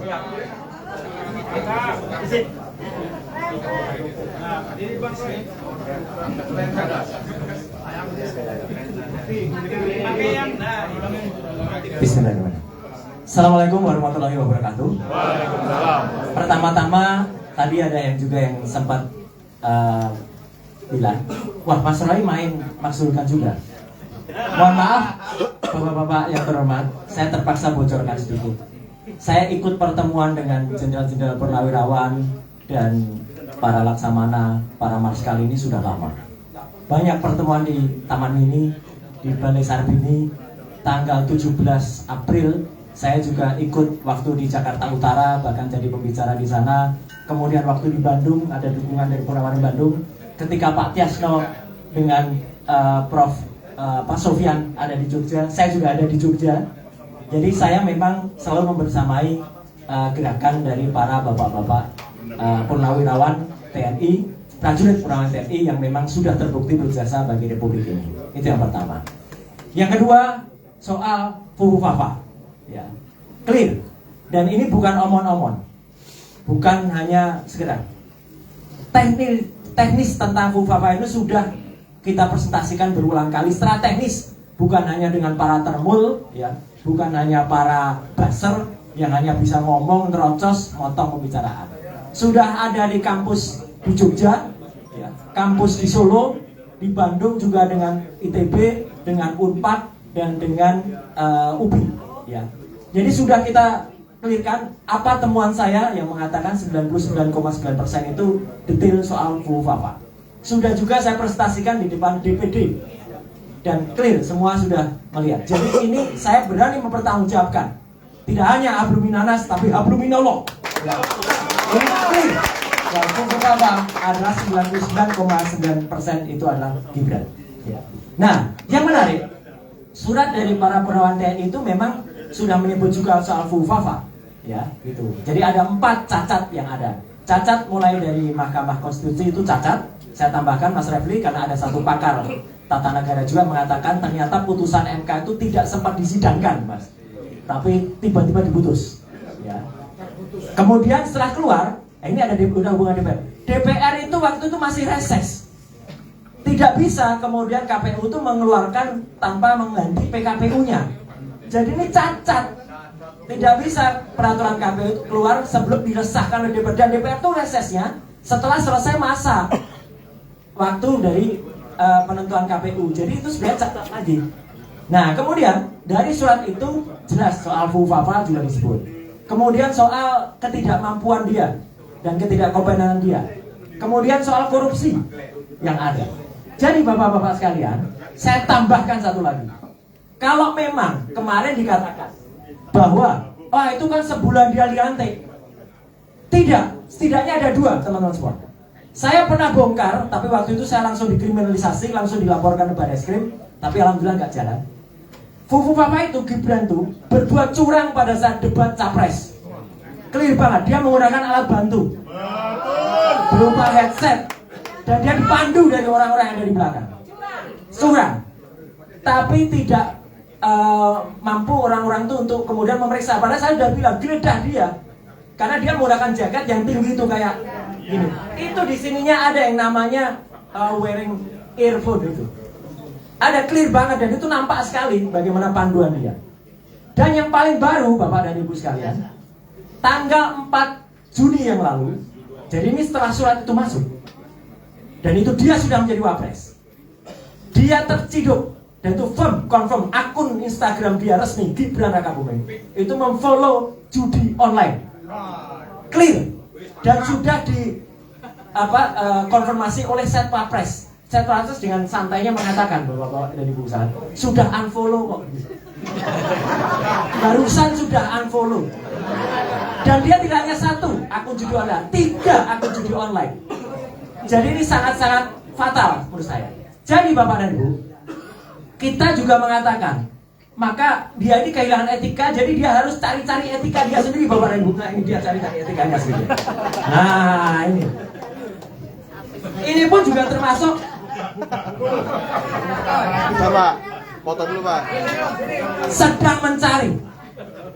Bismillahirrahmanirrahim. Assalamualaikum warahmatullahi wabarakatuh. Pertama-tama tadi ada yang juga yang sempat bilang, wah Mas Roy main maksulkan juga. Mohon maaf bapak-bapak yang terhormat, saya terpaksa bocorkan sedikit. Saya ikut pertemuan dengan jenderal-jenderal purnawirawan dan para laksamana, para marskal ini sudah lama. Banyak pertemuan di Taman Mini, di Balai Sarbini. Tanggal 17 April saya juga ikut waktu di Jakarta Utara, bahkan jadi pembicara di sana. Kemudian waktu di Bandung ada dukungan dari Purnawirawan Bandung. Ketika Pak Tiasno dengan Pak Sofyan ada di Jogja, saya juga ada di Jogja. Jadi saya memang selalu membersamai gerakan dari para bapak-bapak purnawirawan TNI, prajurit purnawirawan TNI yang memang sudah terbukti berjasa bagi Republik ini. Itu yang pertama. Yang kedua, soal Fufu Fafa. Ya, clear. Dan ini bukan omon-omon, bukan hanya sekedar teknis tentang Fufu Fafa itu sudah kita presentasikan berulang kali secara teknis, bukan hanya dengan para termul, ya, bukan hanya para buzzer yang hanya bisa ngomong, terocos, motong pembicaraan. Sudah ada di kampus di Jogja, ya, kampus di Solo, di Bandung juga dengan ITB, dengan Unpad dan dengan UPI. Ya. Jadi sudah kita clearkan apa temuan saya yang mengatakan 99,9% itu detail soal Fufu Fafa. Sudah juga saya presentasikan di depan DPD dan clear, semua sudah melihat. Jadi ini saya berani mempertanggungjawabkan, tidak hanya abluminanas tapi abluminolog. Ya. Ini clear. Dan Fufu Fafa adalah 99,9% itu adalah Gibran. Ya. Nah, yang menarik, surat dari para purnawirawan TNI itu memang sudah menyebut juga soal Fufu Fafa. Ya, gitu. Jadi ada 4 cacat yang ada. Cacat mulai dari Mahkamah Konstitusi itu cacat. Saya tambahkan Mas Refli karena ada satu pakar tata negara juga mengatakan ternyata putusan MK itu tidak sempat disidangkan, Mas. Tapi tiba-tiba diputus. Ya. Kemudian setelah keluar, ini ada di undang-undang DPR. DPR itu waktu itu masih reses. Tidak bisa kemudian KPU itu mengeluarkan tanpa mengganti PKPU-nya. Jadi ini cacat. Tidak bisa peraturan KPU itu keluar sebelum diresahkan oleh DPR. Dan DPR itu resesnya setelah selesai masa waktu dari penentuan KPU. Jadi itu sebenarnya catat lagi. Nah, kemudian dari surat itu jelas soal Fufu Fafa juga disebut. Kemudian soal ketidakmampuan dia dan ketidakkompetensian dia. Kemudian soal korupsi yang ada. Jadi bapak-bapak sekalian, saya tambahkan satu lagi. Kalau memang kemarin dikatakan bahwa itu kan sebulan dia dilantik. Tidak, setidaknya ada 2 teman-teman semua. Saya pernah bongkar, tapi waktu itu saya langsung dikriminalisasi, langsung dilaporkan ke Barreskrim, tapi alhamdulillah nggak jalan. Fufu Fafa itu Gibran tuh berbuat curang pada saat debat capres. Clear banget, dia menggunakan alat bantu berupa headset dan dia dipandu dari orang-orang yang ada di belakang. Curang, tapi tidak mampu orang-orang itu untuk kemudian memeriksa. Padahal saya sudah bilang geledah dia, karena dia menggunakan jaket yang tinggi itu kayak gini. Itu di sininya ada yang namanya wearing earphone itu. Ada clear banget dan itu nampak sekali bagaimana panduan dia. Dan yang paling baru Bapak dan Ibu sekalian, tanggal 4 Juni yang lalu, jadi ini setelah surat itu masuk, dan itu dia sudah menjadi wapres. Dia terciduk dan itu confirm akun Instagram dia resmi Gibran Rakabuming itu memfollow judi online. Clear. Dan sudah di konfirmasi oleh Setwapres. Setwapres dengan santainya mengatakan Bapak dan Ibu sekalian sudah unfollow kok. Barusan sudah unfollow. Dan dia tidak hanya 1 akun judi online, 3 akun judi online. Jadi ini sangat-sangat fatal menurut saya. Jadi Bapak dan Ibu, kita juga mengatakan maka dia ini kehilangan etika, jadi dia harus cari-cari etika dia sendiri, Bapak dan Ibu. Nah, ini dia cari-cari etikanya sendiri. Nah, ini pun juga termasuk. Pak, foto dulu Pak. Sedang mencari.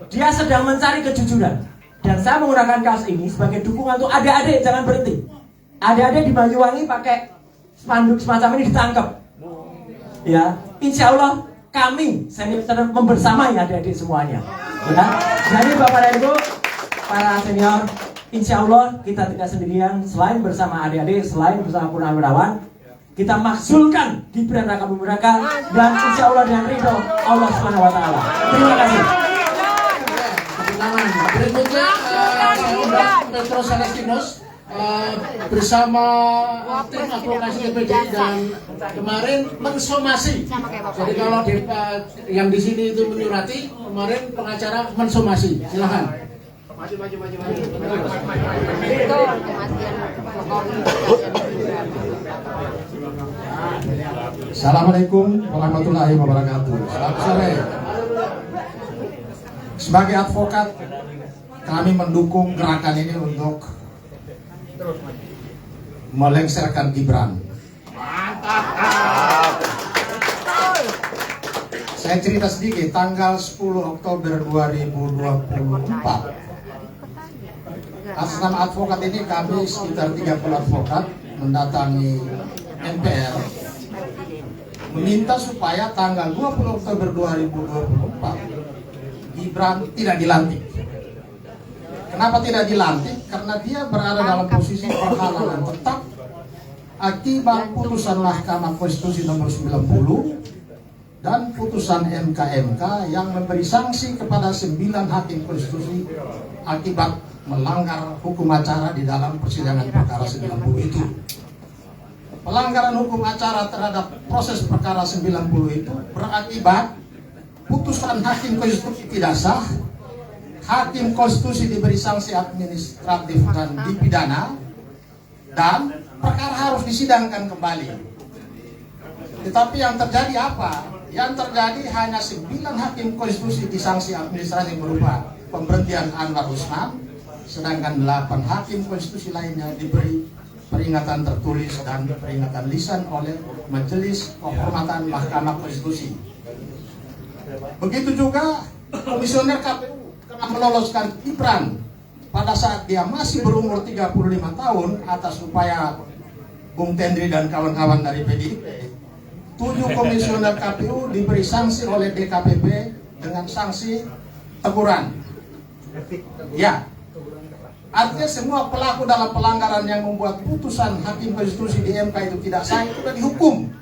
Dia sedang mencari kejujuran. Dan saya menggunakan kaos ini sebagai dukungan untuk adik-adik, jangan berhenti. Adik-adik di Banyuwangi pakai spanduk semacam ini ditangkap. Ya, insya Allah kami senior membersamai adik-adik semuanya. Ya, jadi Bapak dan Ibu, para senior, insya Allah kita tidak sendirian. Selain bersama adik-adik, selain bersama Purnawirawan, kita maksulkan Gibran Raka Buming Raka, dan insya Allah dengan ridho Allah Subhanahu Wa Taala. Terima kasih. Berikutnya saya undang Petro Celestinus bersama tim advokasi DPD dan kemarin mensomasi. Jadi kalau yang di sini itu menyurati, kemarin pengacara mensomasi. Silakan. Assalamualaikum warahmatullahi wabarakatuh. Selamat sore. Sebagai advokat, kami mendukung gerakan ini untuk melengsarkan Gibran. Saya cerita sedikit, tanggal 10 Oktober 2024 atas nama advokat ini kami sekitar 30 advokat mendatangi MPR meminta supaya tanggal 20 Oktober 2024 Gibran tidak dilantik. Kenapa tidak dilantik? Karena dia berada dalam posisi penghalangan tetap akibat putusan Mahkamah Konstitusi nomor 90 dan putusan MK yang memberi sanksi kepada 9 hakim konstitusi akibat melanggar hukum acara di dalam persidangan perkara 90 itu. Pelanggaran hukum acara terhadap proses perkara 90 itu berakibat putusan hakim konstitusi tidak sah, hakim konstitusi diberi sanksi administratif dan dipidana, dan perkara harus disidangkan kembali. Tetapi yang terjadi apa? Yang terjadi hanya 9 hakim konstitusi disanksi administratif berupa pemberhentian Anwar Usman, sedangkan 8 hakim konstitusi lainnya diberi peringatan tertulis dan peringatan lisan oleh Majelis Kehormatan Mahkamah Konstitusi. Begitu juga komisioner KPU telah meloloskan Gibran pada saat dia masih berumur 35 tahun atas upaya Bung Tendri dan kawan-kawan dari PDIP. 7 komisioner KPU diberi sanksi oleh DKPP dengan sanksi teguran. Ya, artinya semua pelaku dalam pelanggaran yang membuat putusan hakim konstitusi di MK itu tidak sah itu sudah dihukum.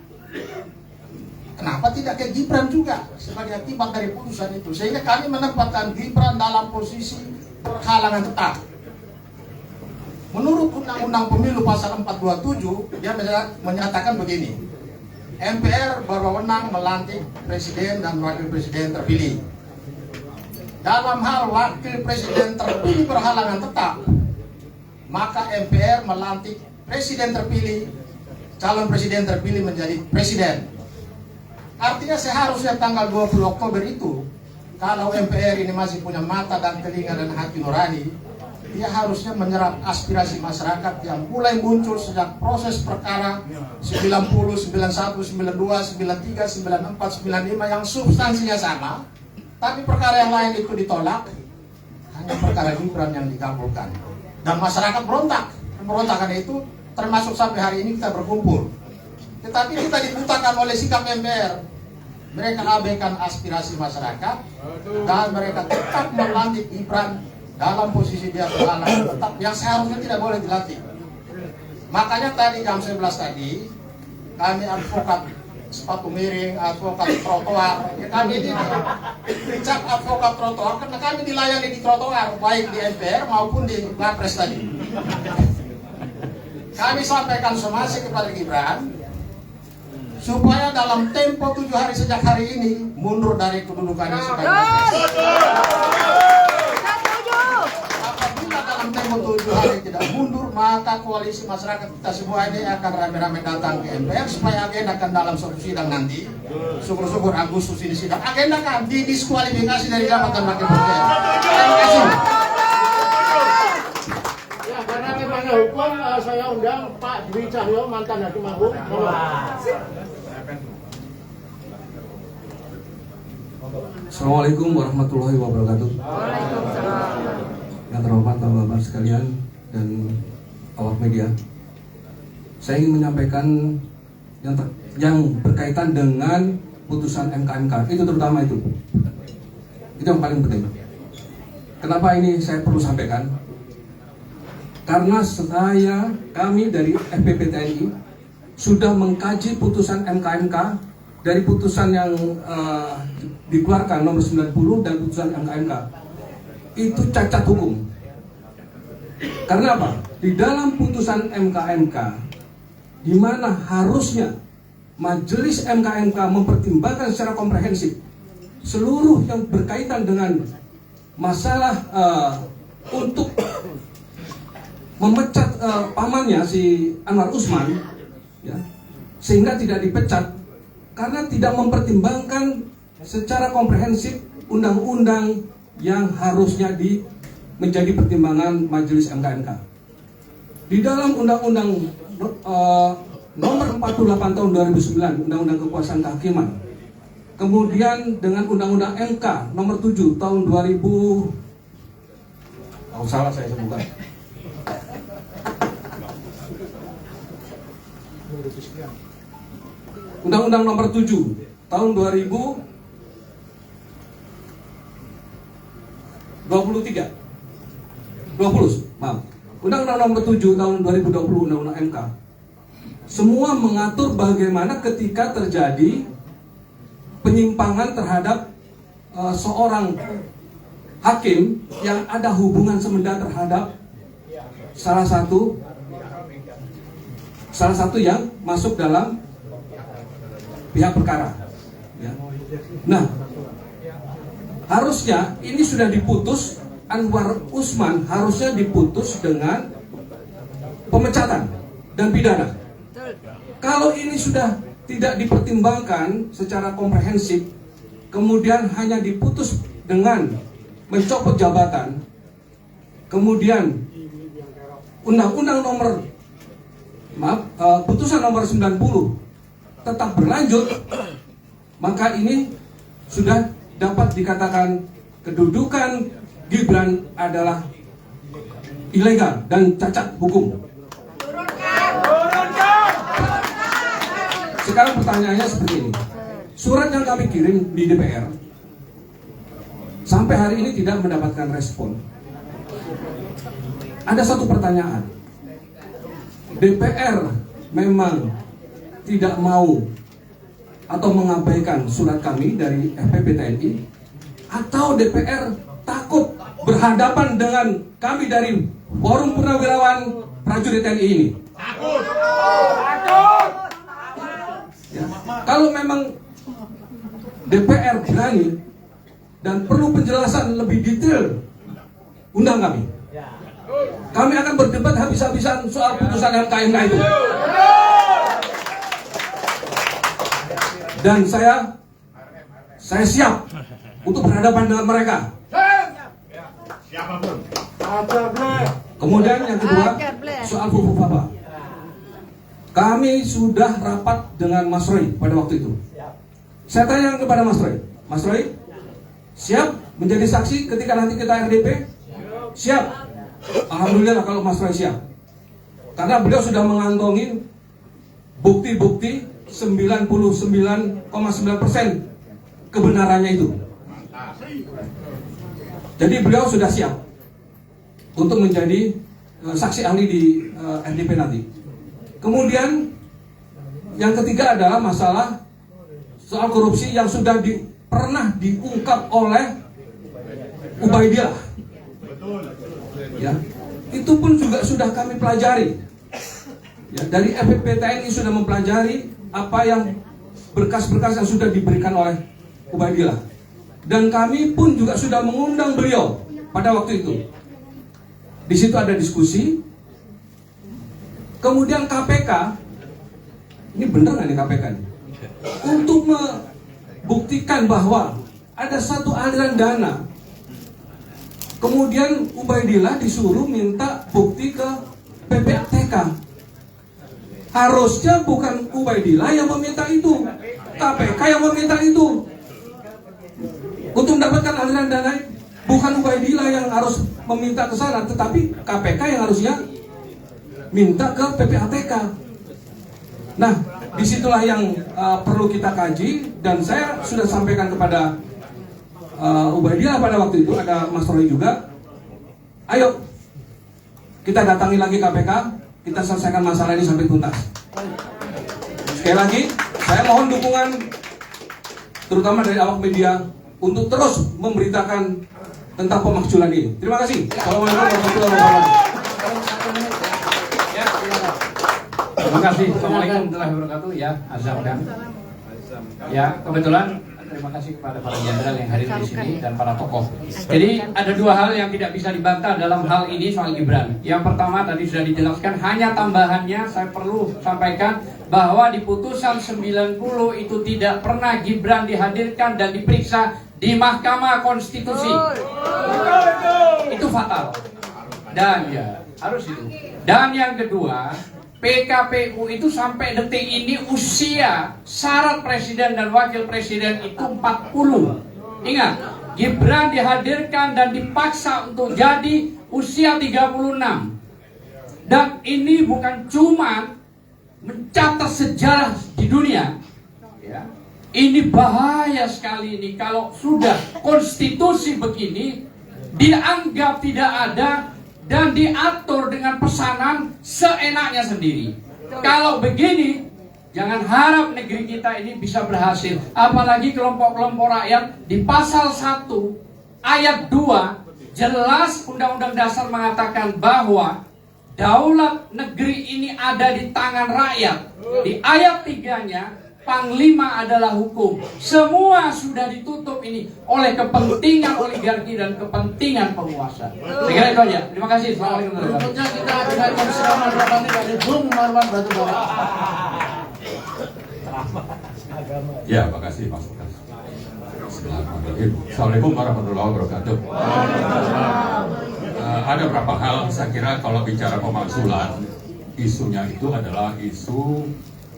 Kenapa tidak ke Gibran juga sebagai akibat dari putusan itu? Sehingga kami menempatkan Gibran dalam posisi perhalangan tetap. Menurut Undang-Undang Pemilu pasal 427, dia menyatakan begini. MPR berwenang melantik presiden dan wakil presiden terpilih. Dalam hal wakil presiden terpilih berhalangan tetap, maka MPR melantik presiden terpilih, calon presiden terpilih menjadi presiden. Artinya seharusnya tanggal 20 Oktober itu, kalau MPR ini masih punya mata dan telinga dan hati nurani, dia harusnya menyerap aspirasi masyarakat yang mulai muncul sejak proses perkara 90, 91, 92, 93, 94, 95 yang substansinya sama, tapi perkara yang lain itu ditolak, hanya perkara Gibran yang dikabulkan. Dan masyarakat berontak. Pemberontakan itu termasuk sampai hari ini kita berkumpul. Tetapi kita dibutakan oleh sikap MPR. Mereka abaikan aspirasi masyarakat dan mereka tetap melantik Gibran dalam posisi dia berhalangan tetap yang seharusnya tidak boleh dilantik. Makanya tadi jam 11 tadi kami advokat sepatu miring, advokat trotoar, ya kami ini dicap advokat trotoar karena kami dilayani di trotoar baik di MPR maupun di Wapres tadi. Kami sampaikan somasi kepada Gibran supaya dalam tempo 7 hari sejak hari ini mundur dari kedudukannya sebagai Wapres. Apabila dalam tempo dalam 7 hari tidak mundur, maka koalisi masyarakat kita semua ini akan rame-rame datang ke MPR supaya agenda kan dalam suatu sidang nanti. Syukur-syukur Agustus ini sidang. Agenda kan didiskualifikasi dari jabatan wakil presiden. Terima kasih. Ya, karena temanya hukum, saya undang Pak Dwi Cahyo, mantan Hakim Agung. Assalamualaikum warahmatullahi wabarakatuh. Yang terhormat Bapak-Bapak sekalian dan awak media, saya ingin menyampaikan yang berkaitan dengan putusan MK itu, terutama itu yang paling penting. Kenapa ini saya perlu sampaikan? Karena kami dari FPP TNI sudah mengkaji putusan MK dari putusan yang dikeluarkan nomor 90 dan putusan MK itu cacat hukum. Karena apa? Di dalam putusan MK di mana harusnya majelis MK mempertimbangkan secara komprehensif seluruh yang berkaitan dengan masalah untuk memecat pamannya si Anwar Usman, ya, sehingga tidak dipecat karena tidak mempertimbangkan secara komprehensif undang-undang yang harusnya menjadi pertimbangan majelis MK. Di dalam undang-undang nomor 48 tahun 2009, undang-undang kekuasaan kehakiman, kemudian dengan undang-undang MK nomor 7 tahun 2000, salah saya sebutkan, undang-undang nomor 7 tahun 2023, undang-undang nomor 7 tahun 2020, undang-undang MK, semua mengatur bagaimana ketika terjadi penyimpangan terhadap seorang hakim yang ada hubungan semenda terhadap salah satu yang masuk dalam pihak perkara, ya. Nah, harusnya ini sudah diputus, Anwar Usman harusnya diputus dengan pemecatan dan pidana. Kalau ini sudah tidak dipertimbangkan secara komprehensif, kemudian hanya diputus dengan mencopot jabatan, kemudian undang-undang putusan nomor 90 tetap berlanjut, maka ini sudah dapat dikatakan kedudukan Gibran adalah ilegal dan cacat hukum. Sekarang pertanyaannya seperti ini. Surat yang kami kirim di DPR sampai hari ini tidak mendapatkan respon. Ada satu pertanyaan. DPR memang tidak mau atau mengabaikan surat kami dari FPP TNI, atau DPR takut berhadapan dengan kami dari Forum Purnawirawan Prajurit TNI ini? Takut. Ya. Kalau memang DPR berani dan perlu penjelasan lebih detail, undang kami. Kami akan berdebat habis-habisan soal putusan MK itu. Dan saya siap untuk berhadapan dengan mereka. Siapapun. Kemudian yang kedua, soal pupuk Bapak. Kami sudah rapat dengan Mas Roy pada waktu itu. Saya tanya kepada Mas Roy, siap menjadi saksi ketika nanti kita RDP? Siap. Alhamdulillah kalau Mas Roy siap. Karena beliau sudah mengantongi bukti-bukti 99,9% kebenarannya itu. Jadi beliau sudah siap untuk menjadi saksi ahli di RDP nanti. Kemudian yang ketiga adalah masalah soal korupsi yang sudah pernah diungkap oleh Ubaidillah. Ya, itu pun juga sudah kami pelajari. Ya, dari FPP TNI sudah mempelajari apa yang berkas-berkas yang sudah diberikan oleh Ubaidillah. Dan kami pun juga sudah mengundang beliau pada waktu itu. Di situ ada diskusi. Kemudian KPK, ini bener nggak nih KPK nih? Untuk membuktikan bahwa ada satu aliran dana, kemudian Ubaidillah disuruh minta bukti ke PPATK. Harusnya bukan Ubaidillah yang meminta itu, KPK yang meminta itu. Untuk mendapatkan aliran dana, bukan Ubaidillah yang harus meminta ke sana, tetapi KPK yang harusnya minta ke PPATK. Nah, disitulah yang perlu kita kaji, dan saya sudah sampaikan kepada Ubaidillah pada waktu itu, ada Mas Roy juga. Ayo, kita datangi lagi KPK, kita selesaikan masalah ini sampai tuntas. Sekali lagi, saya mohon dukungan, terutama dari awak media, untuk terus memberitakan tentang pemakzulan ini. Terima kasih. Assalamualaikum warahmatullahi wabarakatuh. Terima kasih. Assalamualaikum warahmatullahi wabarakatuh. Ya, azam dan ya, kebetulan terima kasih kepada para jenderal yang hadir di sini dan para tokoh. Jadi ada dua hal yang tidak bisa dibantah dalam hal ini soal Gibran. Yang pertama tadi sudah dijelaskan, hanya tambahannya saya perlu sampaikan bahwa di putusan 90 itu tidak pernah Gibran dihadirkan dan diperiksa di Mahkamah Konstitusi. Itu fatal. Dan ya, harus itu. Dan yang kedua, PKPU itu sampai detik ini usia syarat presiden dan wakil presiden itu 40. Ingat, Gibran dihadirkan dan dipaksa untuk jadi usia 36. Dan ini bukan cuma mencatat sejarah di dunia, ya. Ini bahaya sekali ini kalau sudah konstitusi begini dianggap tidak ada dan diatur dengan pesanan seenaknya sendiri. Kalau begini, jangan harap negeri kita ini bisa berhasil. Apalagi kelompok-kelompok rakyat. Di pasal 1 ayat 2 jelas Undang-Undang Dasar mengatakan bahwa daulat negeri ini ada di tangan rakyat. Di ayat 3-nya, Panglima adalah hukum. Semua sudah ditutup ini oleh kepentingan oligarki dan kepentingan penguasa. Saya kira itu aja. Terima kasih. Assalamualaikum warahmatullahi wabarakatuh. Berikutnya kita dengarkan siraman rohani dari Bung Marwan Batubara. Ya, makasih Mas Lukas. Bismillahirrahmanirrahim. Assalamualaikum warahmatullahi wabarakatuh. Ada beberapa hal saya kira kalau bicara pemakzulan, isunya itu adalah isu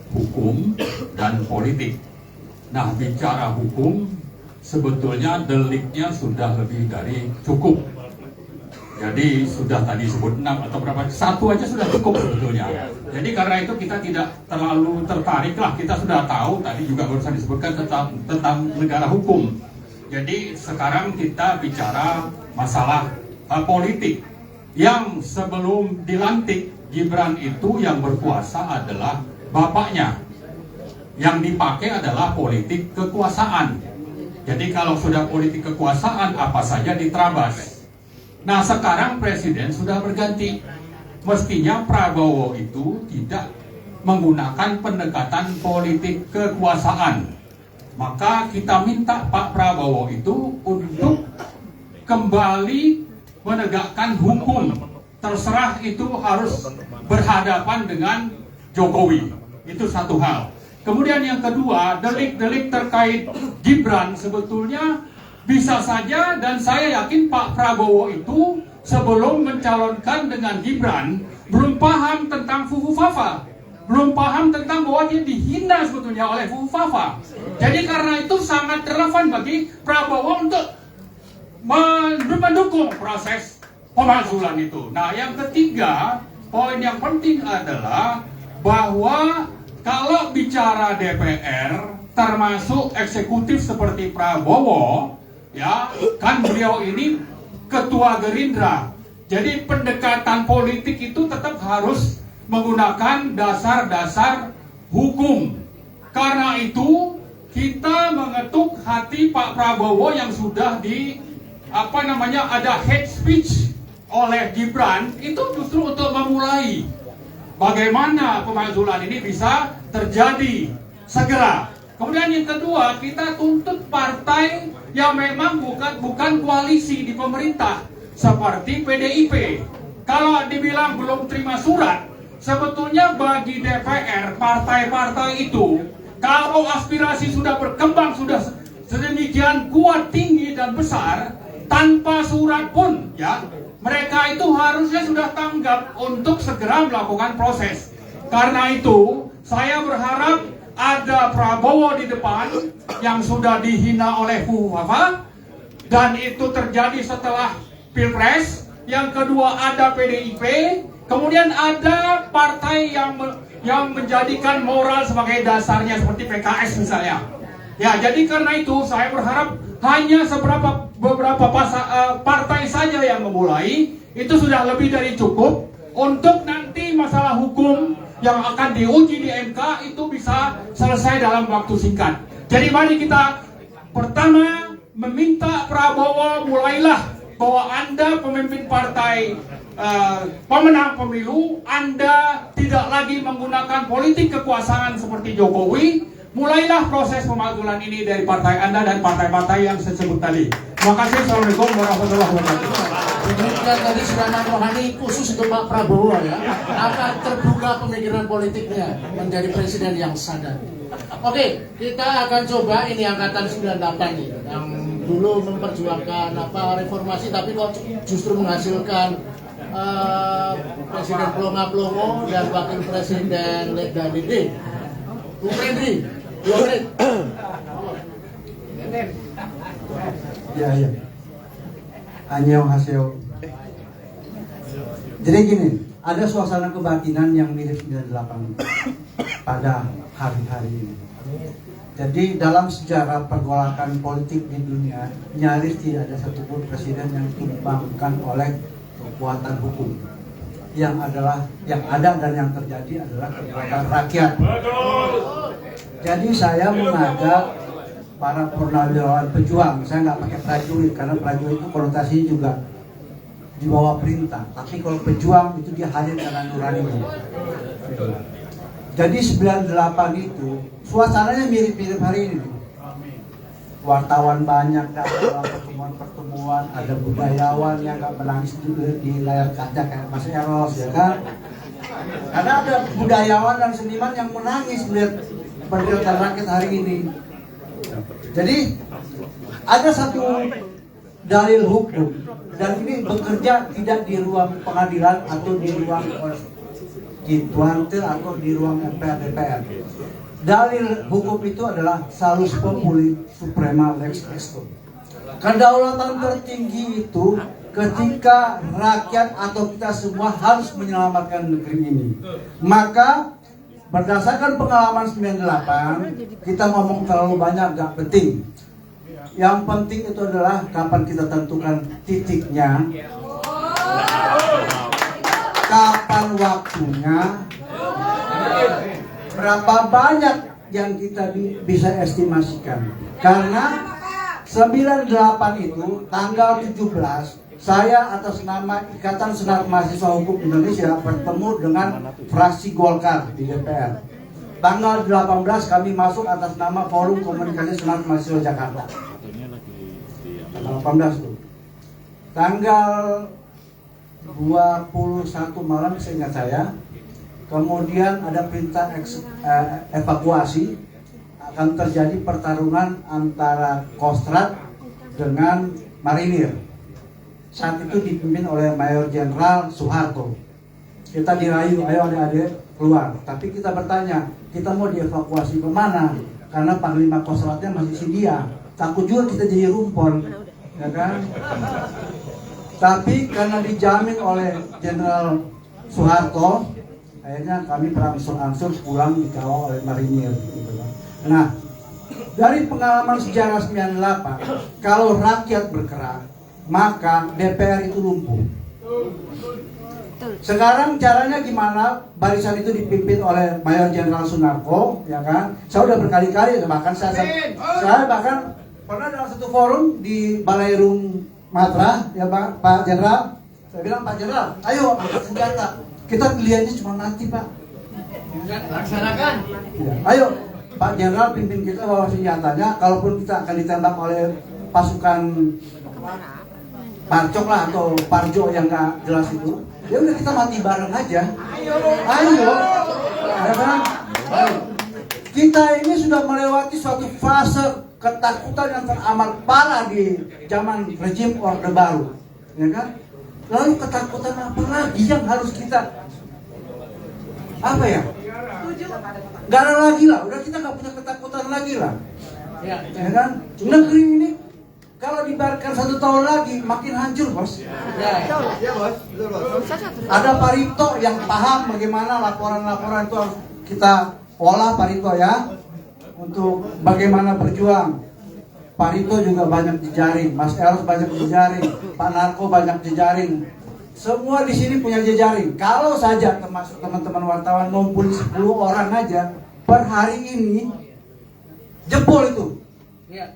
hukum dan politik. Nah, bicara hukum, sebetulnya deliknya sudah lebih dari cukup. Jadi sudah tadi sebut 6 atau berapa, satu aja sudah cukup sebetulnya. Jadi karena itu kita tidak terlalu tertarik lah. Kita sudah tahu tadi juga barusan disebutkan tentang negara hukum. Jadi sekarang kita bicara masalah politik. Yang sebelum dilantik Gibran itu yang berkuasa adalah bapaknya. Yang dipakai adalah politik kekuasaan. Jadi kalau sudah politik kekuasaan, apa saja diterabas. Nah, sekarang presiden sudah berganti. Mestinya Prabowo itu tidak menggunakan pendekatan politik kekuasaan. Maka kita minta Pak Prabowo itu untuk kembali menegakkan hukum. Terserah itu harus berhadapan dengan Jokowi. Itu satu hal. Kemudian yang kedua, delik-delik terkait Gibran sebetulnya bisa saja, dan saya yakin Pak Prabowo itu sebelum mencalonkan dengan Gibran belum paham tentang Fufu Fafa, belum paham tentang bahwa dia dihina sebetulnya oleh Fufu Fafa. Jadi karena itu sangat relevan bagi Prabowo untuk mendukung proses pemakzulan itu. Nah, yang ketiga, poin yang penting adalah bahwa kalau bicara DPR termasuk eksekutif seperti Prabowo, ya kan beliau ini ketua Gerindra. Jadi pendekatan politik itu tetap harus menggunakan dasar-dasar hukum. Karena itu kita mengetuk hati Pak Prabowo yang sudah ada hate speech oleh Gibran itu justru untuk memulai bagaimana pemakzulan ini bisa terjadi segera. Kemudian yang kedua, kita tuntut partai yang memang bukan koalisi di pemerintah seperti PDIP. Kalau dibilang belum terima surat, sebetulnya bagi DPR, partai-partai itu, kalau aspirasi sudah berkembang, sudah sedemikian kuat, tinggi, dan besar, tanpa surat pun, ya, mereka itu harusnya sudah tanggap untuk segera melakukan proses. Karena itu, saya berharap ada Prabowo di depan yang sudah dihina oleh Huwafa, dan itu terjadi setelah Pilpres. Yang kedua ada PDIP, kemudian ada partai yang menjadikan moral sebagai dasarnya seperti PKS misalnya. Ya, jadi karena itu saya berharap hanya beberapa partai saja yang memulai, itu sudah lebih dari cukup untuk nanti masalah hukum yang akan diuji di MK itu bisa selesai dalam waktu singkat. Jadi mari kita pertama meminta Prabowo, mulailah bahwa Anda pemimpin partai pemenang pemilu, Anda tidak lagi menggunakan politik kekuasaan seperti Jokowi. Mulailah proses pemakzulan ini dari partai Anda dan partai-partai yang saya sebut tadi. Terima kasih. Assalamualaikum warahmatullahi wabarakatuh. Demikian tadi ceramah rohani khusus untuk Pak Prabowo, ya, akan terbuka pemikiran politiknya menjadi presiden yang sadar. Oke, kita akan coba ini angkatan 98 nih, yang dulu memperjuangkan reformasi, tapi kok justru menghasilkan presiden pelongo-pelongo dan wakil presiden Ledadide. Bung Rendri, 2 menit. Ya. Annyeonghaseyo. Jadi gini, ada suasana kebatinan yang mirip 98 pada hari-hari ini. Jadi dalam sejarah pergolakan politik di dunia, nyaris tidak ada satupun presiden yang ditumbangkan oleh kekuatan hukum. Yang ada dan yang terjadi adalah kekuatan rakyat. Jadi saya mengajak para purnawirawan pejuang, saya nggak pakai prajurit karena prajurit itu konotasinya juga di bawah perintah. Tapi kalau pejuang itu dia hadir karena nuraninya. Jadi 98 itu suasananya mirip-mirip hari ini. Wartawan banyak dalam pertemuan-pertemuan, ada budayawan yang nggak menangis di layar kaca kayak Mas Eros, ya kan? Karena ada budayawan dan seniman yang menangis melihat penderitaan rakyat hari ini. Jadi ada satu dalil hukum dan ini bekerja tidak di ruang pengadilan atau di ruang atau di ruang MPR DPR. Dalil hukum itu adalah salus populi suprema lex esto. Kedaulatan tertinggi itu ketika rakyat atau kita semua harus menyelamatkan negeri ini. Maka berdasarkan pengalaman 98, kita ngomong terlalu banyak gak penting. Yang penting itu adalah kapan kita tentukan titiknya, kapan waktunya, berapa banyak yang kita bisa estimasikan. Karena 98 itu tanggal 17 saya atas nama Ikatan Senat Mahasiswa Hukum Indonesia bertemu dengan fraksi Golkar di DPR. Tanggal 18 kami masuk atas nama Forum Komunikasi Senat Mahasiswa Jakarta. Tanggal 18 itu. Tanggal 21 malam seingat saya, kemudian ada perintah evakuasi, akan terjadi pertarungan antara Kostrad dengan Marinir. Saat itu dipimpin oleh Mayor Jenderal Soeharto. Kita dirayu, ayo adik-adik keluar. Tapi kita bertanya, kita mau dievakuasi kemana? Karena Panglima Kostradnya masih Sindia. Takut juga kita jadi rumpon, ya kan? Tapi karena dijamin oleh Jenderal Soeharto, akhirnya kami berangsur-angsur pulang dikawal oleh Marinir. Gitu kan. Nah, dari pengalaman sejarah 98, kalau rakyat bergerak, maka DPR itu lumpuh. Sekarang caranya gimana? Barisan itu dipimpin oleh Mayor Jenderal Sunarko, ya kan? Saya udah berkali-kali, bahkan saya bahkan pernah dalam satu forum di Balairung Matra, ya Pak Jenderal. Saya bilang, Pak Jenderal, ayo angkat senjata. Kita pilihannya cuma nanti, Pak. Laksanakan. Ya, ayo Pak Jenderal pimpin kita bawa senjatanya. Kalaupun kita akan ditembak oleh pasukan Parcok lah atau Parjo yang nggak jelas itu, Ya udah kita mati bareng aja. Ayo. Ya kan? Kita ini sudah melewati suatu fase ketakutan yang teramat parah di zaman rejim Orde Baru, ya kan? Lalu ketakutan apa lagi yang harus kita apa ya? Gak ada lagi lah, udah kita gak punya ketakutan lagi lah, ya kan? Negeri ini kalau dibiarkan 1 tahun lagi makin hancur, bos. Ya, bos. Betul, bos. Ada Pak Rito yang paham bagaimana laporan-laporan itu harus kita olah, Pak Rito ya, untuk bagaimana berjuang. Pak Rito juga banyak jejaring, Mas Eros banyak jejaring, Pak Narko banyak jejaring. Semua di sini punya jejaring. Kalau saja termasuk teman-teman wartawan ngumpul 10 orang aja per hari ini, jebol itu. Ya.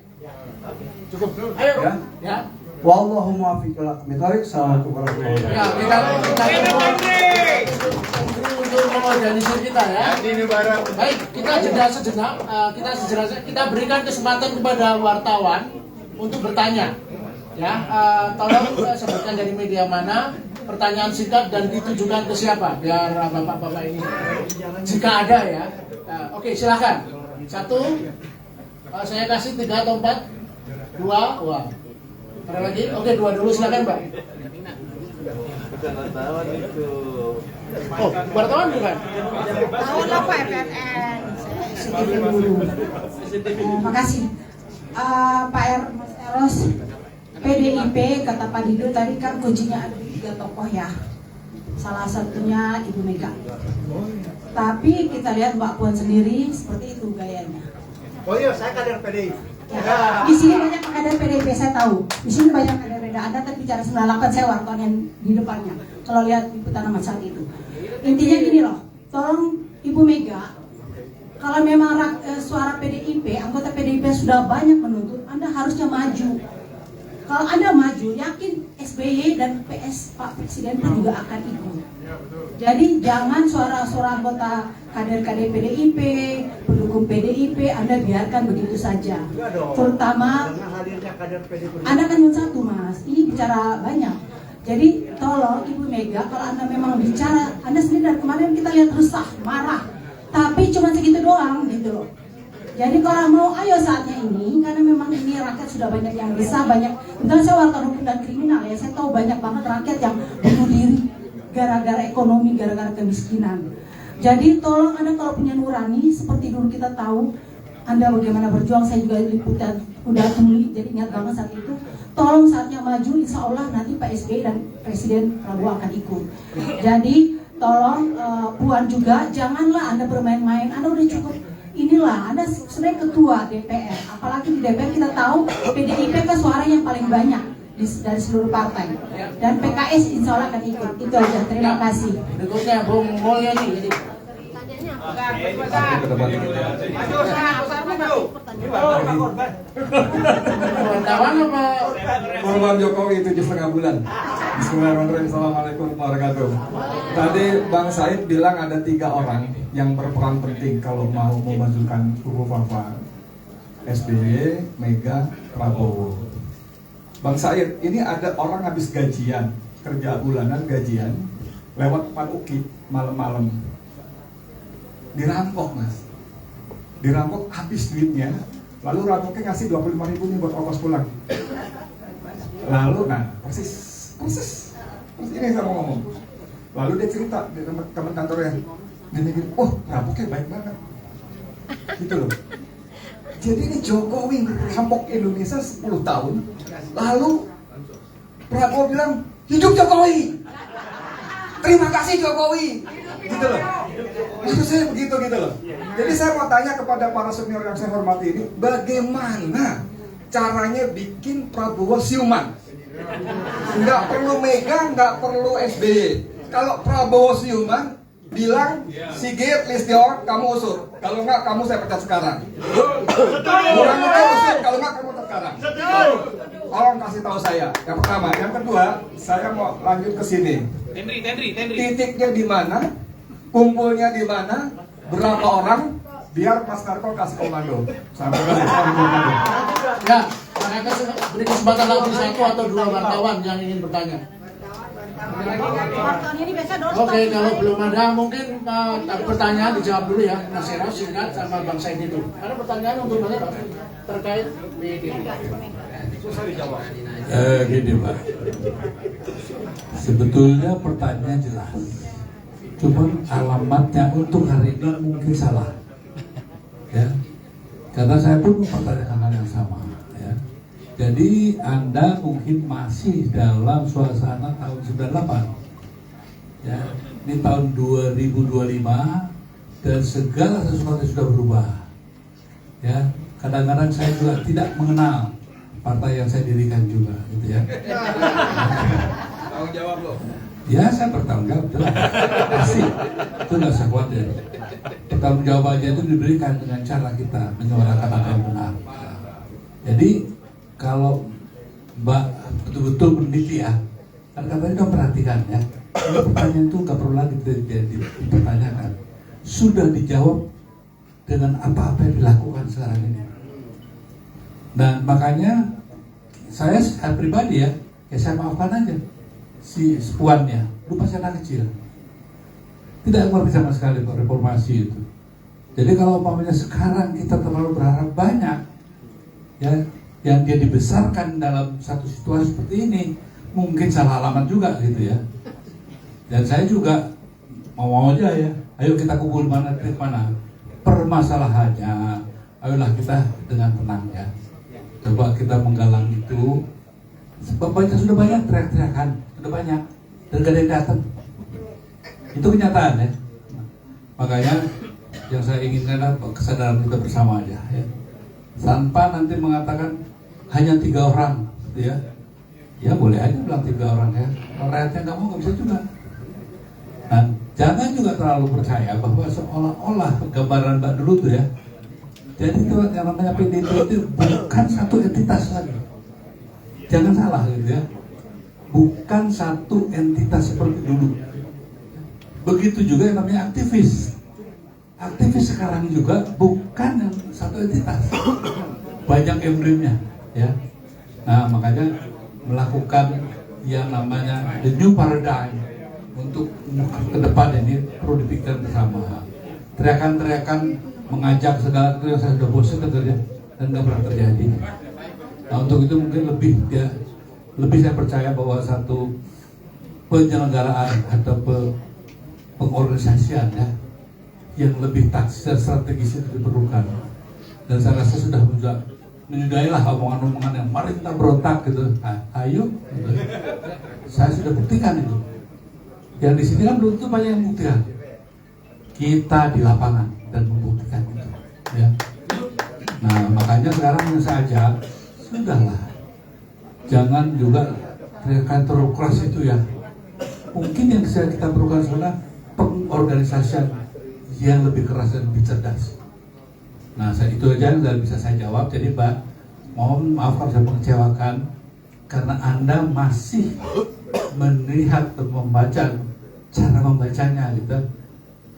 Cukup. Ayo. Ya. Wallahu muwaffiq ila aqwamit thoriq. Assalamualaikum warahmatullahi wabarakatuh. Ya, kita untuk mengorganisir kita ya. Baik, kita jeda sejenak. Kita berikan kesempatan kepada wartawan untuk bertanya. Ya, tolong sebutkan dari media mana, pertanyaan singkat dan ditujukan ke siapa, biar bapak-bapak ini jika ada ya. Oke, silakan. 1, saya kasih 3 atau 4, 2, wah. Ada lagi? Oke, 2 dulu, silakan Mbak. Bukan wartawan itu. Oh, wartawan bukan? Tahun apa FNN? Makasih. Pak Mas Eros, PDIP kata Pak Dido tadi kan kuncinya ada 3 tokoh ya. Salah satunya Ibu Mega. Tapi kita lihat Mbak Puan sendiri seperti itu gayanya. Oh iya, saya kader PDI. Ya. Di sini banyak kader PDIP, saya tahu. Di sini banyak kader beda. Anda tadi bicara 98, saya wartawan yang di depannya. Kalau lihat liputan amat saat itu. Intinya gini loh, tolong Ibu Mega, kalau memang suara PDIP, anggota PDIP sudah banyak menuntut, Anda harusnya maju. Kalau Anda maju, yakin SBY dan Pak Presiden pun juga akan ikut. Jadi jangan suara-suara anggota kader-kader PDIP, pendukung PDIP, Anda biarkan begitu saja. Terutama Anda kan yang 1 Mas, ini bicara banyak. Jadi tolong Ibu Mega, kalau Anda memang bicara, Anda sendiri dari kemarin kita lihat resah, marah, tapi cuma segitu doang gitu loh. Jadi kalau mau ayo saatnya ini, karena memang ini rakyat sudah banyak yang resah, banyak. Misalnya saya wartawan hukum dan kriminal ya, saya tahu banyak banget rakyat yang bunuh diri gara-gara ekonomi, gara-gara kemiskinan. Jadi tolong Anda kalau punya nurani, seperti dulu kita tahu Anda bagaimana berjuang, saya juga liputan udah tuli, jadi ingat banget saat itu. Tolong saatnya maju, insya Allah nanti Pak SBY dan Presiden Prabowo akan ikut. Jadi tolong Puan juga, janganlah Anda bermain-main, Anda udah cukup. Inilah, Anda sebenarnya ketua DPR, apalagi di DPR kita tahu PDIP kan suara yang paling banyak dari seluruh partai, dan PKS insya Allah akan ikut. Itu aja, terima kasih. Berikutnya Bung Mulyani. Korban Jokowi 7,5 bulan. Bismillahirrahmanirrahim. Assalamualaikum warahmatullahi wabarakatuh. Tadi Bang Said bilang ada 3 orang yang berperan penting kalau mau memajukan kubu Fafa, SBY, Mega, Prabowo. Bang Said, ini ada orang habis gajian, kerja bulanan gajian, lewat Pak Uki malam-malam. Dirampok Mas, dirampok habis duitnya, lalu rampoknya ngasih 25.000 nih buat ongkos pulang. Lalu, nah persis ini saya mau ngomong. Lalu dia cerita di teman kantornya, dia mikir, oh rampoknya baik banget, gitu loh. Jadi ini Jokowi rampok Indonesia 10 tahun, lalu Prabowo bilang, hidup Jokowi, terima kasih Jokowi, gitu loh. Maksud saya begitu gitu loh. Jadi saya mau tanya kepada para senior yang saya hormati ini, bagaimana caranya bikin Prabowo siuman? Nggak perlu Mega, nggak perlu SBY. Kalau Prabowo siuman, bilang Sigit, Listio, kamu usur. Kalau nggak, kamu saya pecat sekarang. Kurang usur, kalau nggak kamu pecat sekarang. Tolong kasih tahu saya. Yang pertama, yang kedua, saya mau lanjut ke sini. Titiknya di mana? Kumpulnya di mana? Berapa orang? Biar Mas Narko kasih komando. Sampai komando. Ya, mereka beri kesempatan lagi 1 atau 2 wartawan yang ingin bertanya. Wartawan ini biasa doorstop. Oke, kalau belum ada mungkin ada pertanyaan dijawab dulu ya, Mas Eros singkat sama Bang Said itu. Ada pertanyaan untuk Mas Eros terkait ini. Susah dijawab. Gini Pak, sebetulnya pertanyaan jelas, cuman alamatnya untuk hari ini mungkin salah, ya. Karena saya pun mempertanyakan hal yang sama, ya. Jadi Anda mungkin masih dalam suasana tahun 98, ya. Ini tahun 2025 dan segala sesuatu sudah berubah, ya. Kadang-kadang saya juga tidak mengenal partai yang saya dirikan juga, gitu ya. Tanggung jawab lo. Ya, saya bertanggung jawab, jelas. Pasti, itu nggak usah khawatir. Pertanggung jawabannya itu diberikan dengan cara kita menyuarakan apa yang benar. Jadi, kalau Mbak betul-betul meneliti ya, kan katanya udah perhatikan ya, pertanyaan itu nggak perlu lagi dipertanyakan. Sudah dijawab dengan apa-apa yang dilakukan sekarang ini. Dan makanya saya pribadi ya saya maafkan aja si sepuannya, lu masih anak kecil, tidak mengerti sama sekali kok reformasi itu. Jadi kalau umpamanya sekarang kita terlalu berharap banyak, ya, yang dia dibesarkan dalam satu situasi seperti ini, mungkin salah alamat juga gitu ya. Dan saya juga mau aja ya, ayo kita kumpul mana titik mana. Permasalahannya, ayolah kita dengan tenang ya. Coba kita menggalang itu. Sebab sudah banyak teriak-teriakan, sudah banyak, dan gak ada yang datang. Itu kenyataan ya. Makanya yang saya inginkan adalah kesadaran kita bersama aja ya. Tanpa nanti mengatakan hanya 3 orang, gitu ya. Ya boleh aja bilang 3 orang ya. Kalau rakyatnya nggak mau, nggak bisa juga. Dan jangan juga terlalu percaya bahwa seolah-olah gambaran Mbak dulu tuh ya. Jadi itu yang namanya PDIP itu bukan satu entitas lagi. Jangan salah gitu ya. Bukan satu entitas seperti dulu. Begitu juga yang namanya aktivis. Aktivis sekarang juga bukan satu entitas. Banyak emblemnya ya. Nah, makanya melakukan yang namanya the new paradigm untuk ke depan ini perlu dipikirkan bersama. Teriakan-teriakan mengajak segala itu yang saya sudah bosan tentunya dan nggak pernah terjadi. Nah, untuk itu mungkin lebih saya percaya bahwa satu penyelenggaraan atau pengorganisasian ya yang lebih taktis dan strategis itu diperlukan. Dan saya rasa sudah menyudahilah omongan-omongan yang mari kita berontak gitu. Nah, ayo, gitu. Saya sudah buktikan itu. Yang di sini kan belum tentu banyak yang buktikan. Kita di lapangan dan membuktikan itu ya. Nah makanya sekarang yang saya ajak, sudahlah, jangan juga teriakan terlalu keras itu ya. Mungkin yang kita perlukan adalah pengorganisasian yang lebih keras dan lebih cerdas. Nah itu aja yang bisa saya jawab. Jadi Mbak, mohon maaf kalau saya mengecewakan karena Anda masih melihat atau membaca cara membacanya gitu.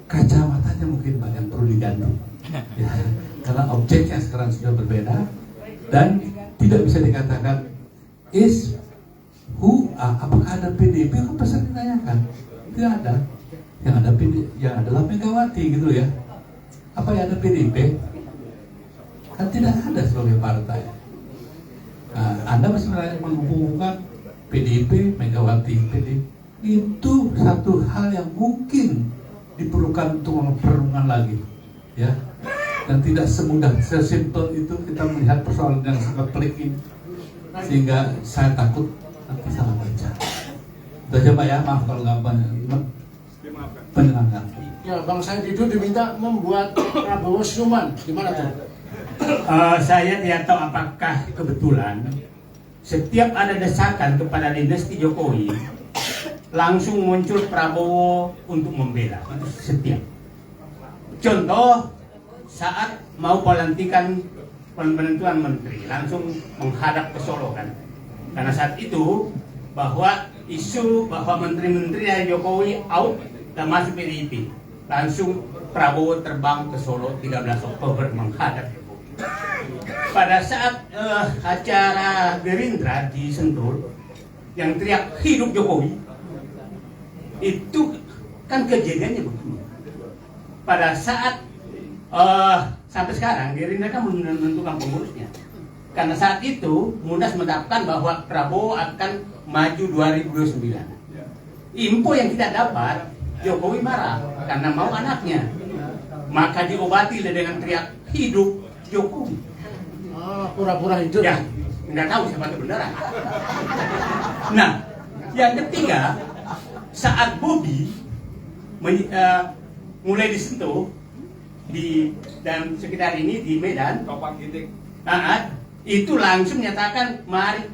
Kacamatanya mungkin Pak yang perlu diganti ya, karena objeknya sekarang sudah berbeda dan tidak bisa dikatakan apakah ada PDIP? Kan pasti ditanyakan, tidak ada. Yang adalah Megawati gitu ya. Apa yang ada PDIP? Kan tidak ada sebagai partai. Nah, Anda masih menghubungkan PDIP, Megawati, PDIP. Itu satu hal yang mungkin diperlukan untuk perundingan lagi, ya. Dan tidak semudah, sesimpel itu kita melihat persoalan yang sangat pelik ini, sehingga saya takut nanti salah baca. Itu aja Pak ya, maaf kalau nggak penyenangkan. Ya, Bang Said itu diminta membuat Prabowo siuman, gimana tuh? Saya tidak tahu apakah kebetulan setiap ada desakan kepada dinasti Jokowi langsung muncul Prabowo untuk membela setiap. Contoh saat mau pelantikan penentuan menteri langsung menghadap ke Solo kan. Karena saat itu bahwa isu bahwa menteri-menteri Jokowi out dan masuk PDIP, langsung Prabowo terbang ke Solo 13 Oktober menghadap Jokowi. Pada saat acara Gerindra di Sentul yang teriak hidup Jokowi, Itu kan kejadiannya begini. Pada saat sampai sekarang Gerindra kan menentukan pengurusnya. Karena saat itu Munas mendapatkan bahwa Prabowo akan maju 2029. Info yang kita dapat, Jokowi marah karena mau anaknya. Maka diobati dengan teriak hidup Jokowi. Pura-pura hidup. Ya, nggak tahu siapa kebenaran. Nah, yang ketiga, saat Bobi mulai disentuh dan sekitar ini di Medan, itu langsung menyatakan mari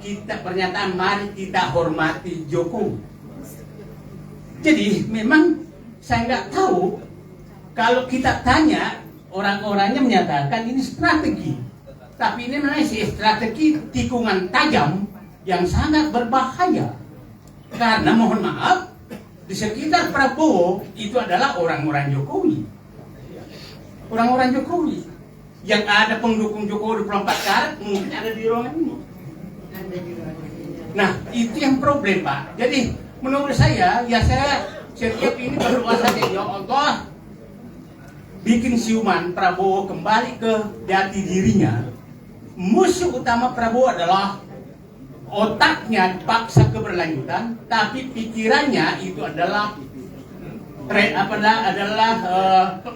kita hormati Jokowi. Jadi memang saya nggak tahu kalau kita tanya orang-orangnya menyatakan ini strategi, tapi ini memang strategi tikungan tajam yang sangat berbahaya. Karena mohon maaf, di sekitar Prabowo itu adalah orang-orang Jokowi. Orang-orang Jokowi yang ada pendukung Jokowi 24 karat mungkin ada di ruangan ini. Nah, itu yang problem, Pak. Jadi menurut saya, ya saya setiap ini berdoa saja, ya Allah, bikin siuman Prabowo kembali ke jati dirinya. Musuh utama Prabowo adalah otaknya paksa keberlanjutan, tapi pikirannya itu adalah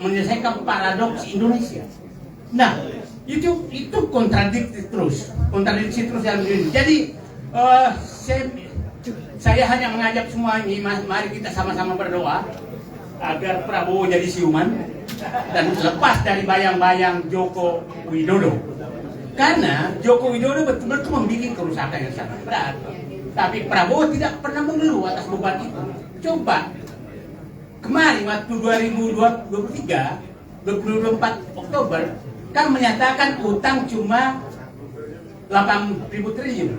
menyelesaikan paradoks Indonesia. Nah, itu kontradiksi terus dalam diri. Jadi saya hanya mengajak semua ini, mari kita sama-sama berdoa agar Prabowo jadi siuman dan lepas dari bayang-bayang Joko Widodo. Karena Joko Widodo betul-betul membuat kerusakan yang sangat berat. Tapi Prabowo tidak pernah mengeluh atas beban itu. Coba kemarin waktu 24 Oktober kan menyatakan utang cuma 8.000 triliun.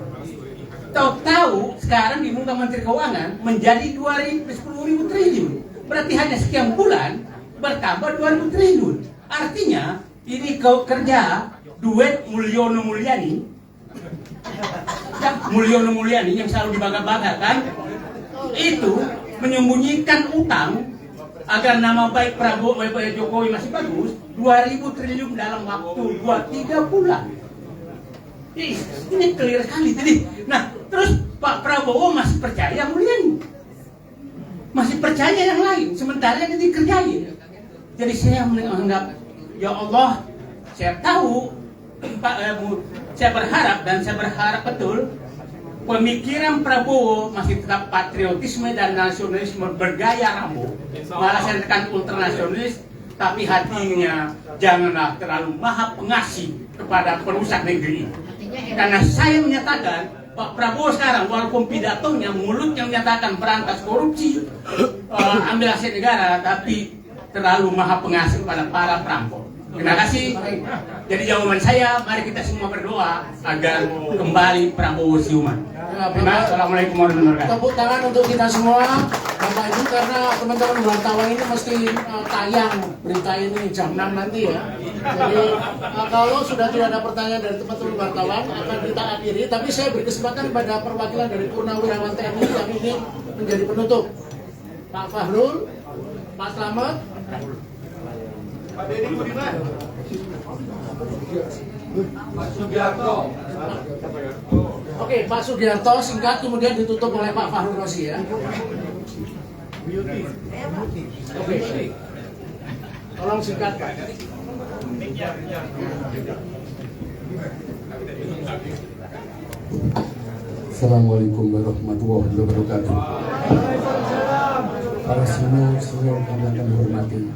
Tahu-tahu sekarang di muka Menteri Keuangan menjadi 10.000 triliun. Berarti hanya sekian bulan bertambah 2.000 triliun. Artinya ini kerja duet Mulyono Mulyani, Mulyono Mulyani yang selalu dibangga-banggakan, itu menyembunyikan utang agar nama baik Prabowo, Jokowi masih bagus. 2.000 triliun dalam waktu 2-3 bulan. Ini clear sekali. Jadi, nah terus Pak Prabowo masih percaya Mulyani, masih percaya yang lain, sementara yang dikerjain. Jadi saya menganggap, ya Allah, saya tahu, saya berharap betul pemikiran Prabowo masih tetap patriotisme dan nasionalisme bergaya Rambo, malah saya tekan ultranasionalis, tapi hatinya janganlah terlalu maha pengasih kepada perusak negeri. Karena saya menyatakan Pak Prabowo sekarang walaupun pidatonya mulutnya menyatakan berantas korupsi, ambil aset negara, tapi terlalu maha pengasih kepada para perampok. Terima kasih. Jadi jawaban saya, mari kita semua berdoa agar kembali Prabowo siuman. Assalamualaikum warahmatullahi wabarakatuh. Tepuk tangan untuk kita semua, Bapak Ibu, karena teman-teman wartawan ini mesti tayang berita ini jam 6 nanti ya. Jadi kalau sudah tidak ada pertanyaan dari teman-teman wartawan akan kita akhiri. Tapi saya beri kesempatan kepada perwakilan dari Purnawirawan TNI yang ini menjadi penutup. Pak Fahrul, Pak Slamet, Pak Deddy Budiman, Pak Sugiarto. Oke, Pak Sugiarto singkat, kemudian ditutup oleh Pak Fahrul Rosi ya. Oke, tolong singkat Pak. Assalamualaikum warahmatullahi wabarakatuh. Para senior kami akan hormati.